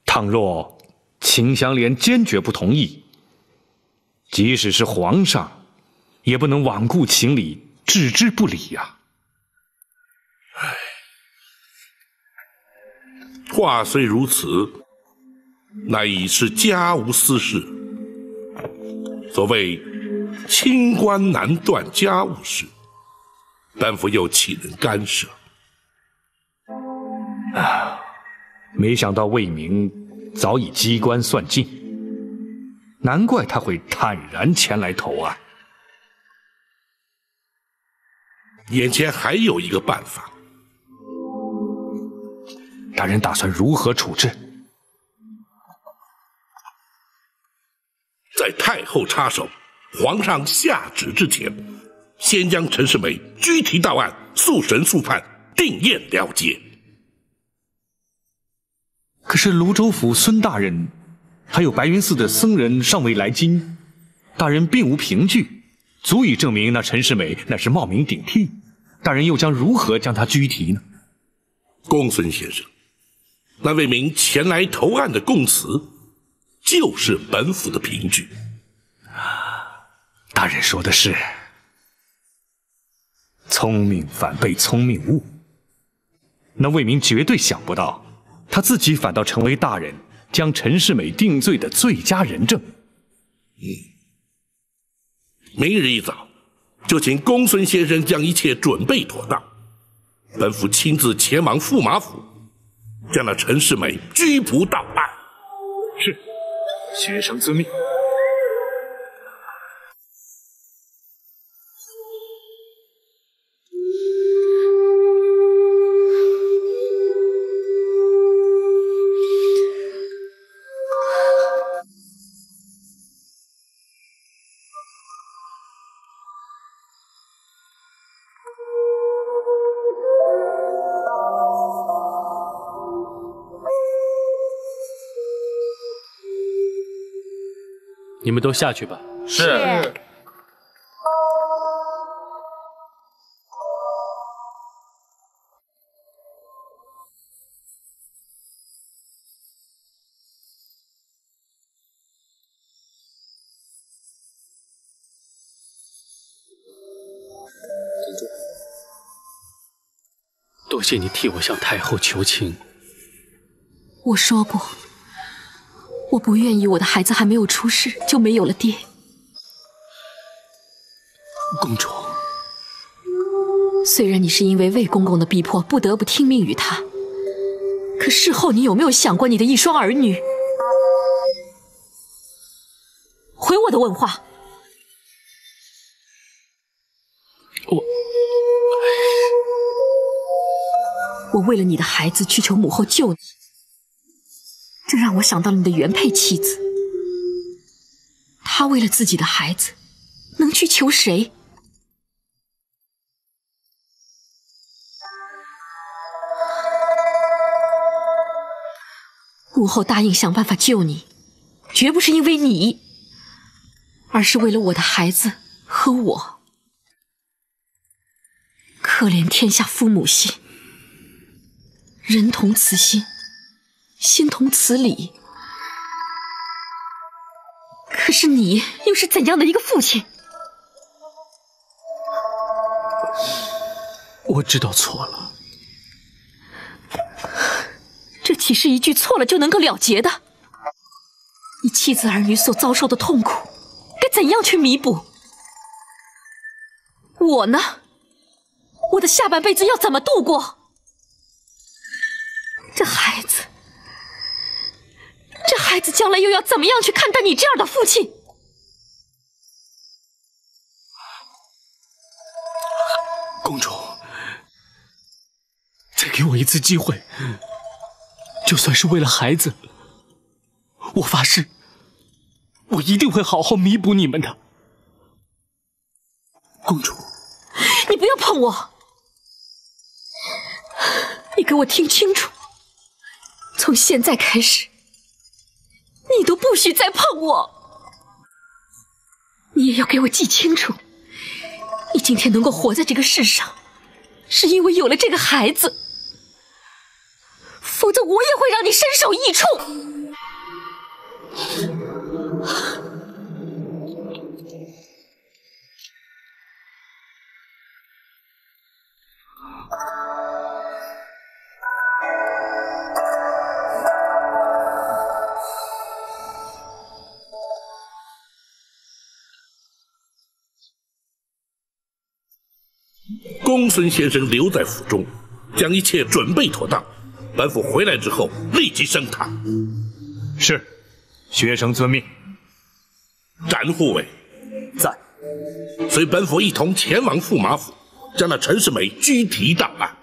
倘若秦香莲坚决不同意，即使是皇上，也不能罔顾情理，置之不理呀。话虽如此，乃已是家无私事。所谓清官难断家务事，本府又岂能干涉？没想到魏明早已机关算尽，难怪他会坦然前来投案。眼前还有一个办法。大人打算如何处置？在太后插手、皇上下旨之前，先将陈世美拘提到案，速审速判，定验了结。可是泸州府孙大人，还有白云寺的僧人尚未来京，大人并无凭据，足以证明那陈世美乃是冒名顶替。大人又将如何将他拘提呢？公孙先生，那位名前来投案的供词，就是本府的凭据。大人说的是，聪明反被聪明误。那魏明绝对想不到，他自己反倒成为大人将陈世美定罪的最佳人证。明日一早，就请公孙先生将一切准备妥当，本府亲自前往驸马府，将那陈世美拘捕到案。是，学生遵命。你们都下去吧。是。多谢你替我向太后求情。我说过，我不愿意我的孩子还没有出世就没有了爹。公主，虽然你是因为魏公公的逼迫不得不听命于他，可事后你有没有想过你的一双儿女？回我的问话。我为了你的孩子去求母后救你，这让我想到了你的原配妻子。她为了自己的孩子，能去求谁？母后答应想办法救你，绝不是因为你，而是为了我的孩子和我。可怜天下父母心，人同此心，心同此理。可是你又是怎样的一个父亲？我知道错了。这岂是一句错了就能够了结的？你妻子儿女所遭受的痛苦，该怎样去弥补？我呢？我的下半辈子要怎么度过？这孩子将来又要怎么样去看待你这样的父亲？公主，再给我一次机会，就算是为了孩子，我发誓，我一定会好好弥补你们的。公主，你不要碰我！你给我听清楚，从现在开始，你都不许再碰我！你也要给我记清楚，你今天能够活在这个世上，是因为有了这个孩子，否则我也会让你身首异处。公孙先生留在府中，将一切准备妥当。本府回来之后，立即升堂。是，学生遵命。展护卫在，随本府一同前往驸马府，将那陈世美拘提档案。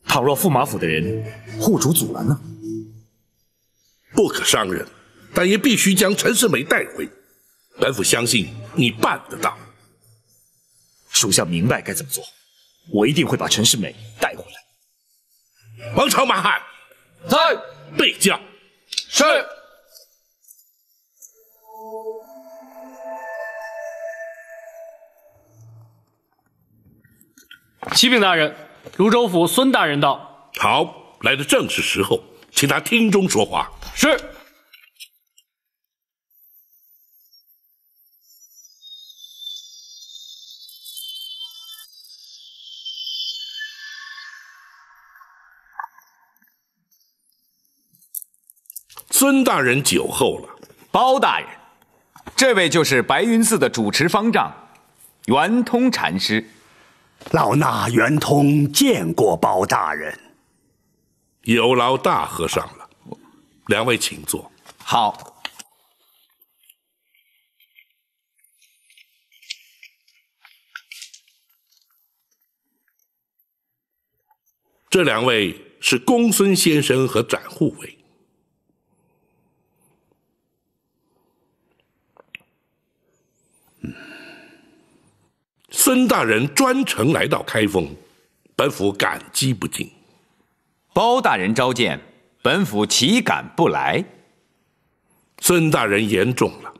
倘若驸马府的人护主阻拦呢？不可伤人，但也必须将陈世美带回。本府相信你办得到。属下明白该怎么做，我一定会把陈世美带回来。王朝马汉，在，备驾。是。启禀大人，泸州府孙大人到。好，来的正是时候，请他厅中说话。是。孙大人久候了。包大人，这位就是白云寺的主持方丈，圆通禅师。老衲圆通见过包大人。有劳大和尚了，两位请坐。好。这两位是公孙先生和展护卫。孙大人专程来到开封，本府感激不尽。包大人召见，本府岂敢不来？孙大人言重了，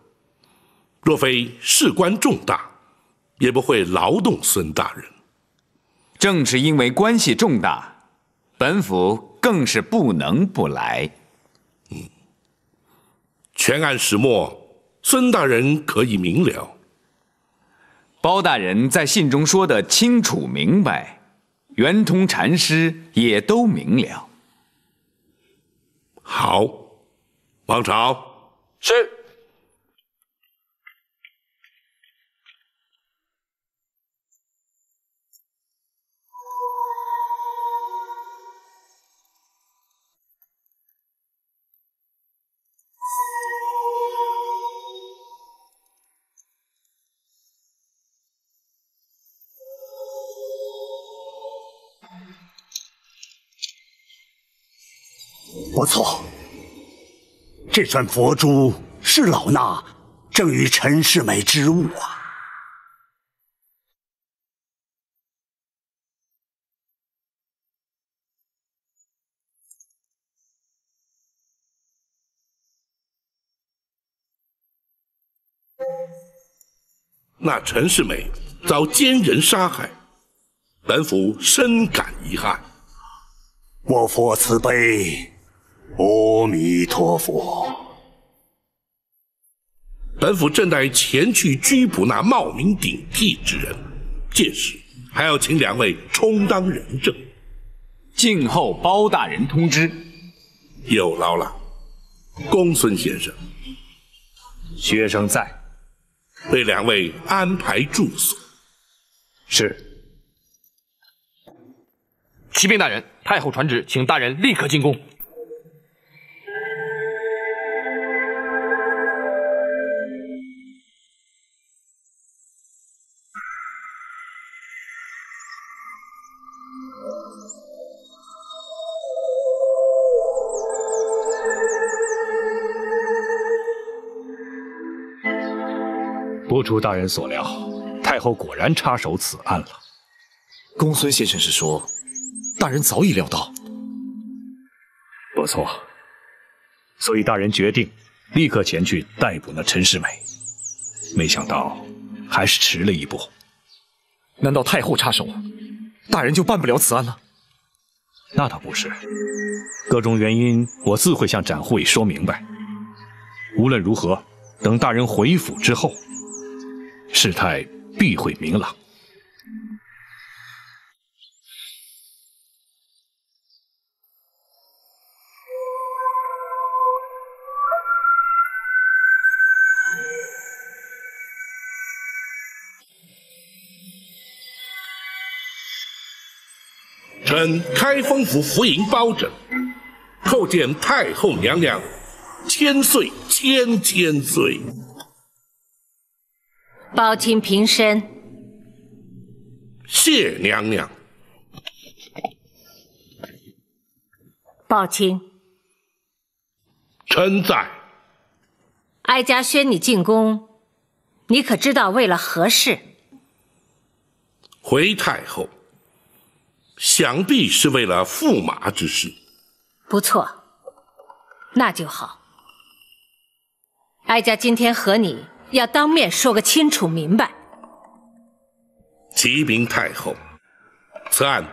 若非事关重大，也不会劳动孙大人。正是因为关系重大，本府更是不能不来。全案始末，孙大人可以明了。包大人在信中说的清楚明白，圆通禅师也都明了。好，王朝。是。不错，这串佛珠是老衲赠与陈世美之物啊。那陈世美遭奸人杀害，本府深感遗憾。我佛慈悲，阿弥陀佛。本府正待前去拘捕那冒名顶替之人，届时还要请2位充当人证。静候包大人通知。有劳了，公孙先生。学生在，为2位安排住所。是。启禀大人，太后传旨，请大人立刻进宫。不出大人所料，太后果然插手此案了。公孙先生是说，大人早已料到。不错，所以大人决定立刻前去逮捕那陈世美。没想到还是迟了一步。难道太后插手，大人就办不了此案了？那倒不是，各种原因我自会向展护卫说明白。无论如何，等大人回府之后，事态必会明朗。臣开封府福营包拯，叩见太后娘娘，千岁千岁。包钦平身。谢娘娘。包钦，臣在。哀家宣你进宫，你可知道为了何事？回太后，想必是为了驸马之事。不错，那就好。哀家今天和你要当面说个清楚明白。启禀太后，此案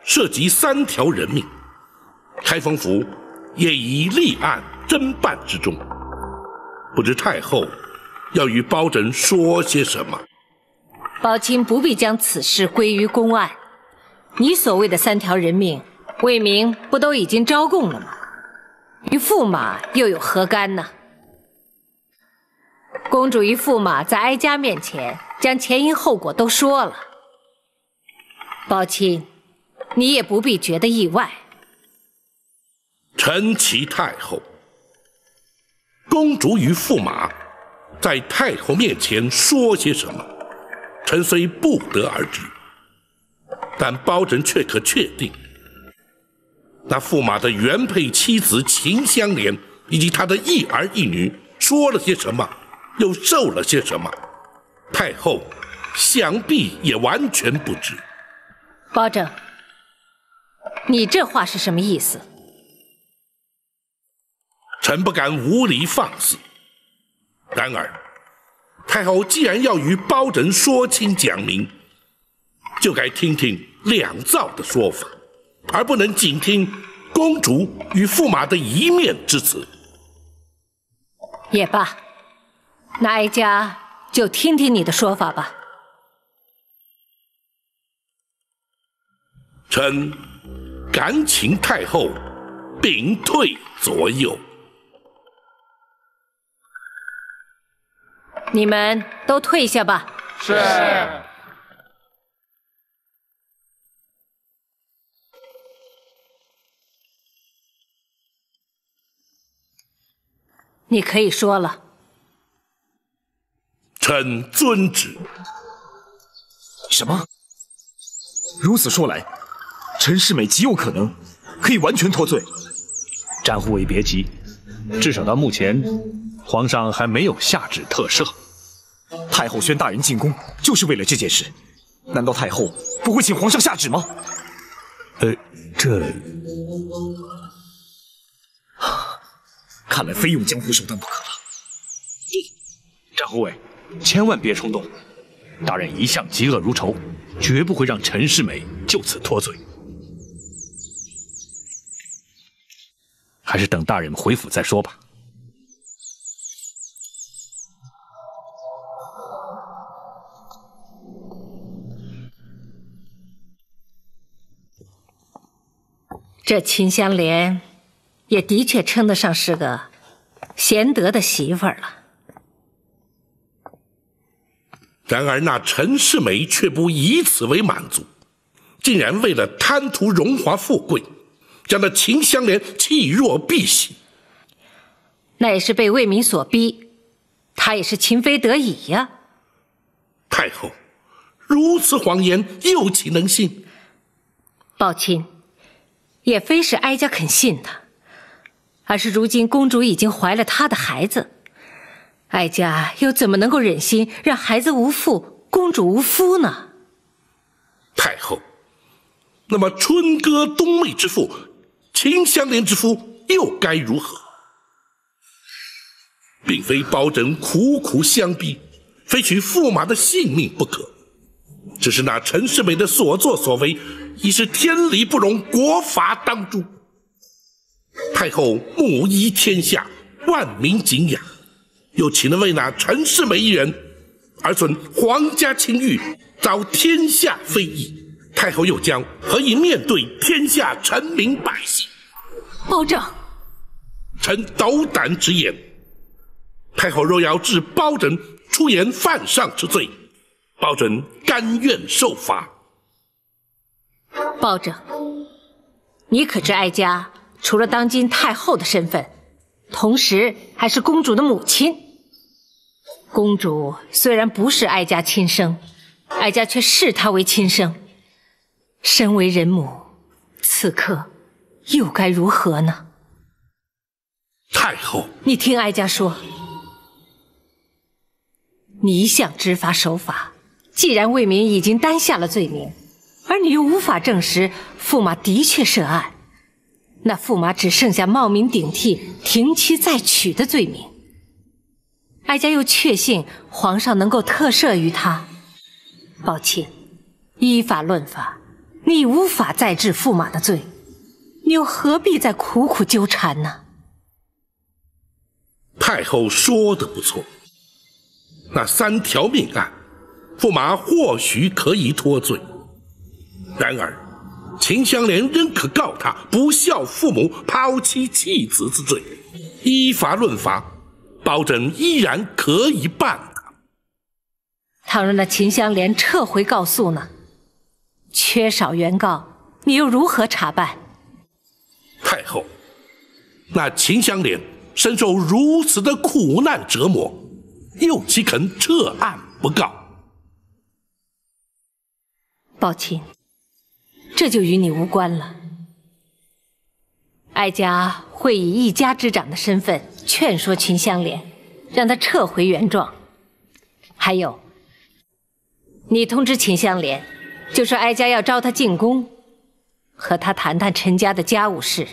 涉及3条人命，开封府也已立案侦办之中，不知太后要与包拯说些什么？包钦不必将此事归于公案。你所谓的3条人命，魏明不都已经招供了吗？与驸马又有何干呢？公主与驸马在哀家面前将前因后果都说了，包钦，你也不必觉得意外。臣启太后，公主与驸马在太后面前说些什么，臣虽不得而知，但包拯却可确定，那驸马的原配妻子秦香莲以及他的一儿一女说了些什么，又受了些什么，太后想必也完全不知。包拯，你这话是什么意思？臣不敢无理放肆。然而，太后既然要与包拯说清讲明，就该听听两造的说法，而不能仅听公主与驸马的一面之词。也罢，那哀家就听听你的说法吧。臣敢请太后屏退左右。你们都退下吧。是。你可以说了。臣遵旨。什么？如此说来，陈世美极有可能可以完全脱罪。战护卫别急，至少到目前，皇上还没有下旨特赦。太后宣大人进宫，就是为了这件事。难道太后不会请皇上下旨吗？这……看来非用江湖手段不可了。战护卫，千万别冲动。大人一向嫉恶如仇，绝不会让陈世美就此脱罪。还是等大人回府再说吧。这秦香莲也的确称得上是个贤德的媳妇儿了。然而那陈世美却不以此为满足，竟然为了贪图荣华富贵，将那秦香莲弃若敝屣。那也是被魏民所逼，他也是情非得已呀。太后，如此谎言，又岂能信？宝琴，也非是哀家肯信他，而是如今公主已经怀了他的孩子，哀家又怎么能够忍心让孩子无父，公主无夫呢？太后，那么春歌冬媚之妇，秦香莲之夫又该如何？并非包拯苦苦相逼，非取驸马的性命不可，只是那陈世美的所作所为，已是天理不容，国法当诛。太后母仪天下，万民敬仰，又岂能为那陈世美一人而损皇家清誉，遭天下非议？太后又将何以面对天下臣民百姓？包拯，臣斗胆直言，太后若要治包拯出言犯上之罪，包拯甘愿受罚。包拯，你可知哀家除了当今太后的身份，同时还是公主的母亲？公主虽然不是哀家亲生，哀家却视她为亲生。身为人母，此刻又该如何呢？太后，你听哀家说，你一向知法守法，既然魏民已经担下了罪名，而你又无法证实驸马的确涉案，那驸马只剩下冒名顶替、停妻再娶的罪名。哀家又确信皇上能够特赦于他。抱歉，依法论法，你无法再治驸马的罪，你又何必再苦苦纠缠呢？太后说得不错，那3条命案，驸马或许可以脱罪。然而，秦香莲仍可告他不孝父母、抛妻弃子之罪。依法论法，包拯依然可以办他。倘若那秦香莲撤回告诉呢？缺少原告，你又如何查办？太后，那秦香莲深受如此的苦难折磨，又岂肯撤案不告？宝琴，这就与你无关了。哀家会以一家之长的身份劝说秦香莲，让她撤回原状。还有，你通知秦香莲，就说哀家要召她进宫，和她谈谈陈家的家务事。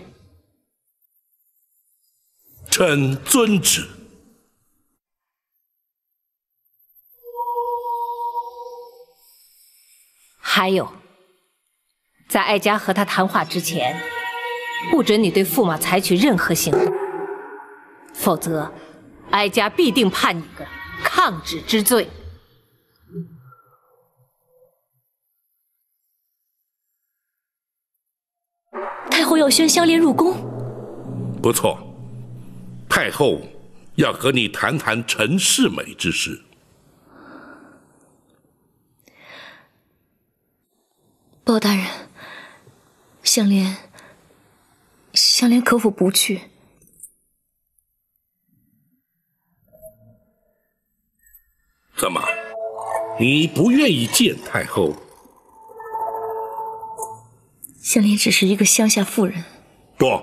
臣遵旨。还有，在哀家和他谈话之前，不准你对驸马采取任何行动，否则哀家必定判你个抗旨之罪。太后要宣香莲入宫，不错，太后要和你谈谈陈世美之事。包大人，香莲可否不去？怎么，你不愿意见太后？香莲只是一个乡下妇人。不，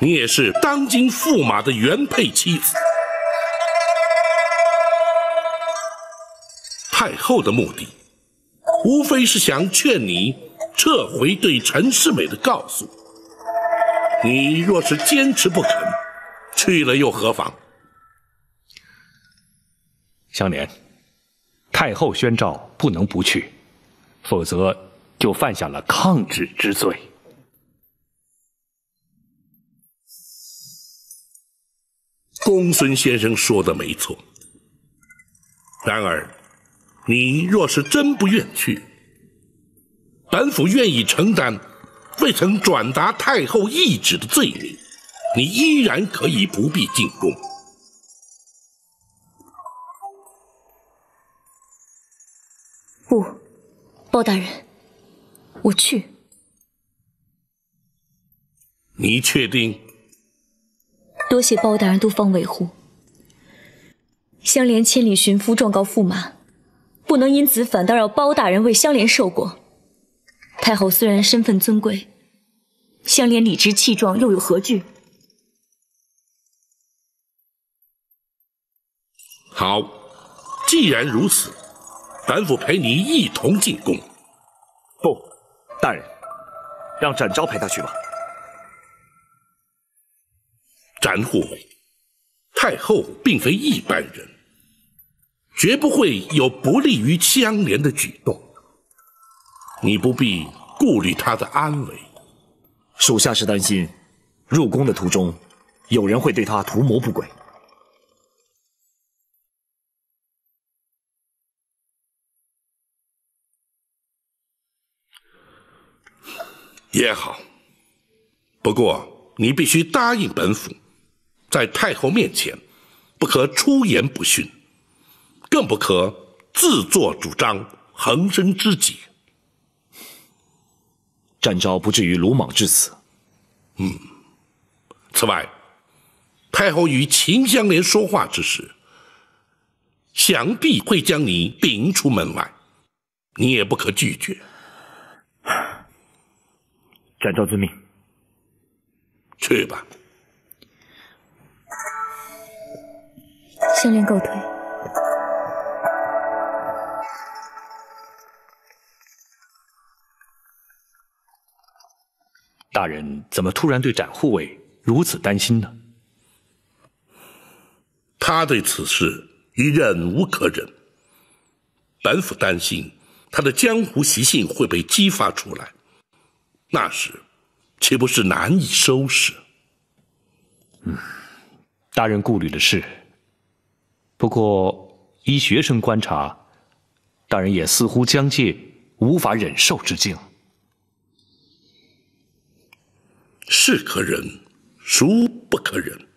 你也是当今驸马的原配妻子。太后的目的，无非是想劝你撤回对陈世美的告诉。你若是坚持不肯，去了又何妨？香莲，太后宣诏不能不去，否则就犯下了抗旨之罪。公孙先生说的没错。然而，你若是真不愿去，本府愿意承担未曾转达太后懿旨的罪名，你依然可以不必进宫。不，包大人，我去。你确定？多谢包大人多方维护。香莲千里寻夫，状告驸马，不能因此反倒让包大人为香莲受过。太后虽然身份尊贵，香莲理直气壮又有何惧？好，既然如此，本府陪你一同进宫。不，大人，让展昭陪他去吧。展护卫，太后并非一般人，绝不会有不利于香莲的举动。你不必顾虑她的安危。属下是担心，入宫的途中，有人会对他图谋不轨。也好，不过你必须答应本府，在太后面前，不可出言不逊，更不可自作主张，横生枝节。展昭不至于鲁莽至此。此外，太后与秦香莲说话之时，想必会将你顶出门外，你也不可拒绝。展昭遵命。去吧。香莲告退。大人怎么突然对展护卫如此担心呢？他对此事已忍无可忍，本府担心他的江湖习性会被激发出来，那时岂不是难以收拾？大人顾虑的是，不过依学生观察，大人也似乎将介无法忍受之境。是可忍，孰不可忍？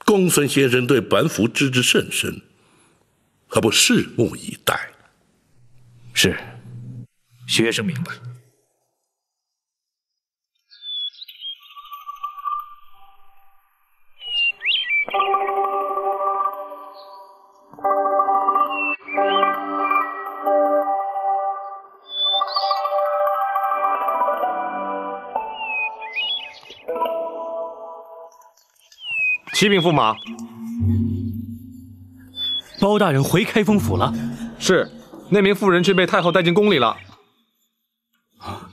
公孙先生对本府知之甚深，何不拭目以待？是，学生明白。启禀驸马，包大人回开封府了。是，那名妇人却被太后带进宫里了。啊，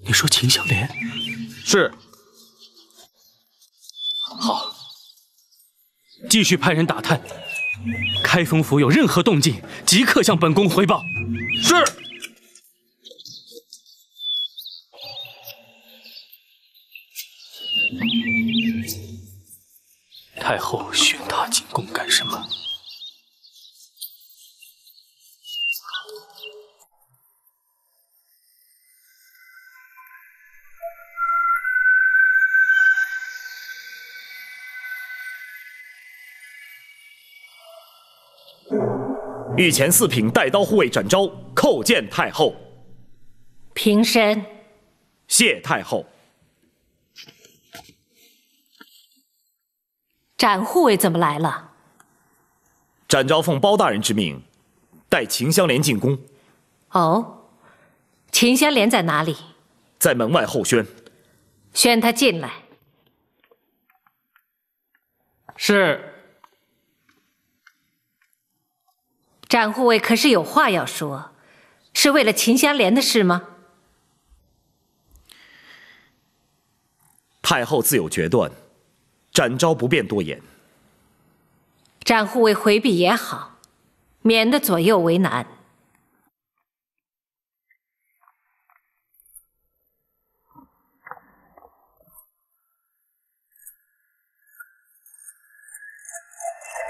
你说秦香莲？是。好，继续派人打探，开封府有任何动静，即刻向本宫回报。是。太后宣他进宫干什么？御前四品带刀护卫展昭叩见太后。平身。谢太后。展护卫怎么来了？展昭奉包大人之命，带秦香莲进宫。哦，秦香莲在哪里？在门外候宣。宣她进来。是。展护卫可是有话要说，是为了秦香莲的事吗？太后自有决断，展昭不便多言。展护卫回避也好，免得左右为难。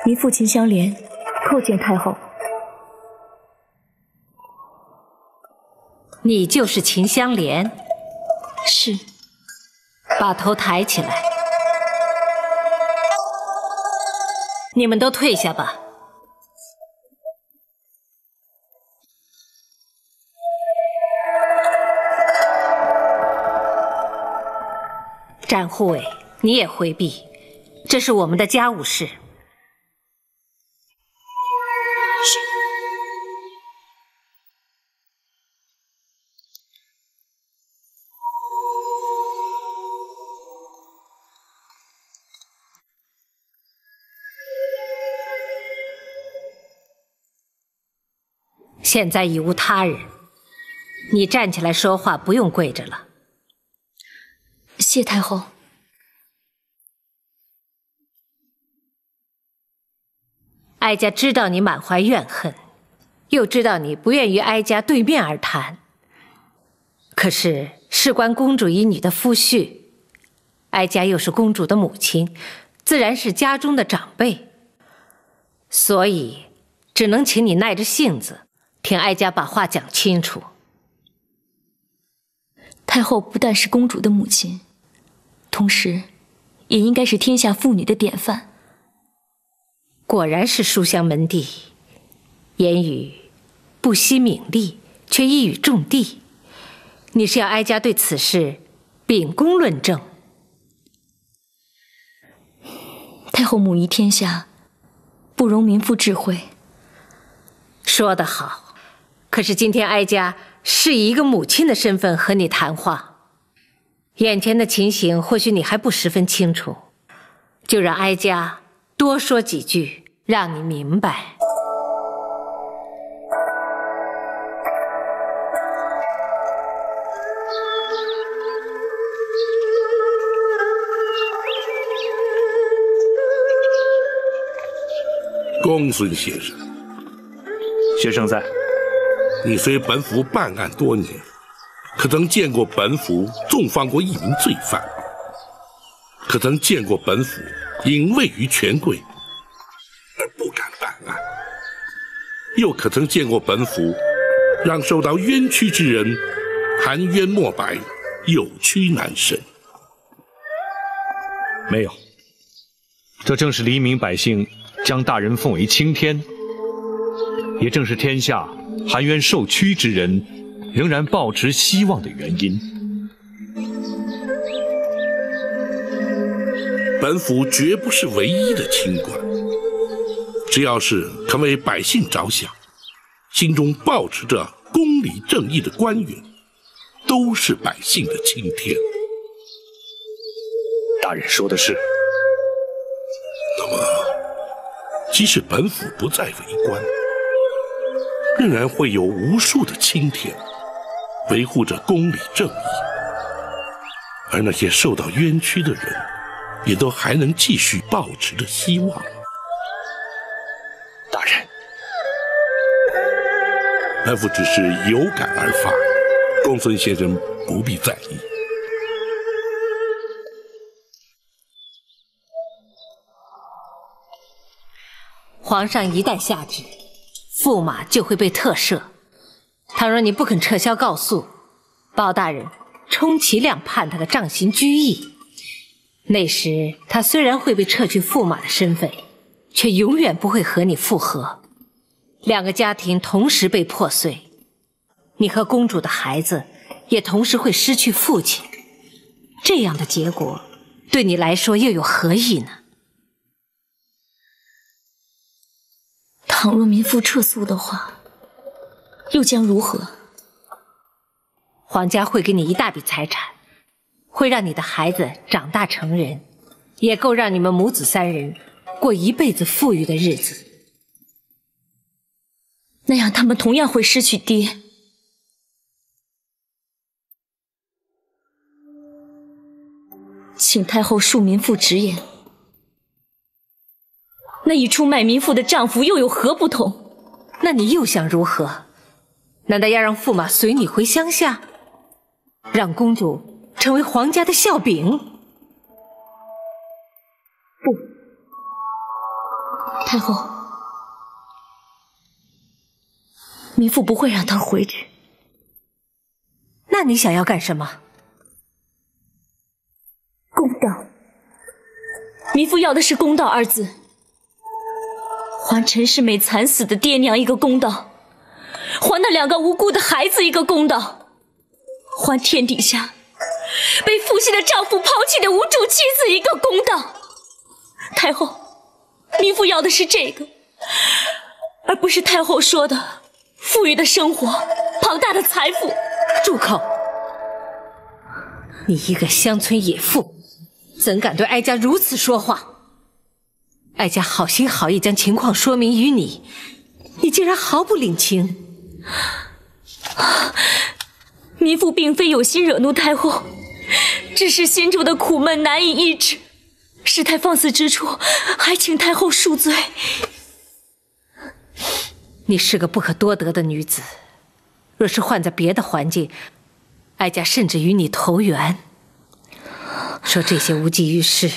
姨父秦香莲叩见太后。你就是秦香莲？是。把头抬起来。你们都退下吧。展护卫，你也回避，这是我们的家务事。现在已无他人，你站起来说话，不用跪着了。谢太后。哀家知道你满怀怨恨，又知道你不愿与哀家对面而谈。可是事关公主一女的夫婿，哀家又是公主的母亲，自然是家中的长辈，所以只能请你耐着性子，听哀家把话讲清楚。太后不但是公主的母亲，同时也应该是天下妇女的典范。果然是书香门第，言语不惜名利，却一语中的。你是要哀家对此事秉公论证？太后母仪天下，不容民妇智慧。说得好，可是今天哀家是以一个母亲的身份和你谈话，眼前的情形或许你还不十分清楚，就让哀家多说几句，让你明白。公孙先生，学生在。你随本府办案多年，可曾见过本府纵放过一名罪犯？可曾见过本府因位于权贵而不敢办案？又可曾见过本府让受到冤屈之人含冤莫白，有屈难伸？没有。这正是黎民百姓将大人奉为青天，也正是天下含冤受屈之人仍然抱持希望的原因。本府绝不是唯一的清官，只要是肯为百姓着想，心中抱持着公理正义的官员，都是百姓的青天。大人说的是。那么，即使本府不再为官，仍然会有无数的青天维护着公理正义，而那些受到冤屈的人，也都还能继续抱持着希望。大人，本府只是有感而发，公孙先生不必在意。皇上一旦下旨，驸马就会被特赦。倘若你不肯撤销告诉，包大人充其量判他个杖刑拘役。那时他虽然会被撤去驸马的身份，却永远不会和你复合，两个家庭同时被破碎，你和公主的孩子也同时会失去父亲。这样的结果对你来说又有何益呢？倘若民妇撤诉的话，又将如何？皇家会给你一大笔财产，会让你的孩子长大成人，也够让你们母子三人过一辈子富裕的日子。那样他们同样会失去爹。请太后恕民妇直言，那与出卖民妇的丈夫又有何不同？那你又想如何？难道要让驸马随你回乡下，让公主成为皇家的笑柄？不，太后，民妇不会让她回去。那你想要干什么？道。糜父要的是公道二字，还陈世美惨死的爹娘一个公道，还那2个无辜的孩子一个公道，还天底下被负心的丈夫抛弃的无助妻子一个公道。太后，糜父要的是这个，而不是太后说的富裕的生活、庞大的财富。住口！你一个乡村野妇，怎敢对哀家如此说话？哀家好心好意将情况说明于你，你竟然毫不领情。糜父并非有心惹怒太后，只是心中的苦闷难以抑制，事态放肆之处，还请太后恕罪。你是个不可多得的女子，若是换在别的环境，哀家甚至与你投缘。说这些无济于事，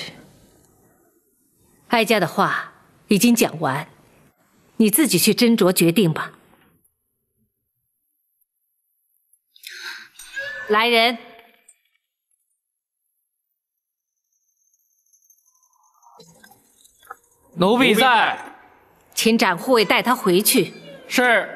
哀家的话已经讲完，你自己去斟酌决定吧。来人，奴婢在。请展护卫带他回去。是。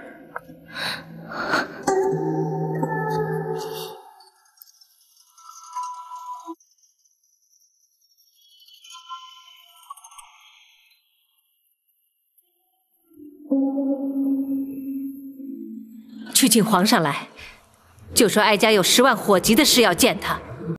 去请皇上来，就说哀家有10万火急的事要见他。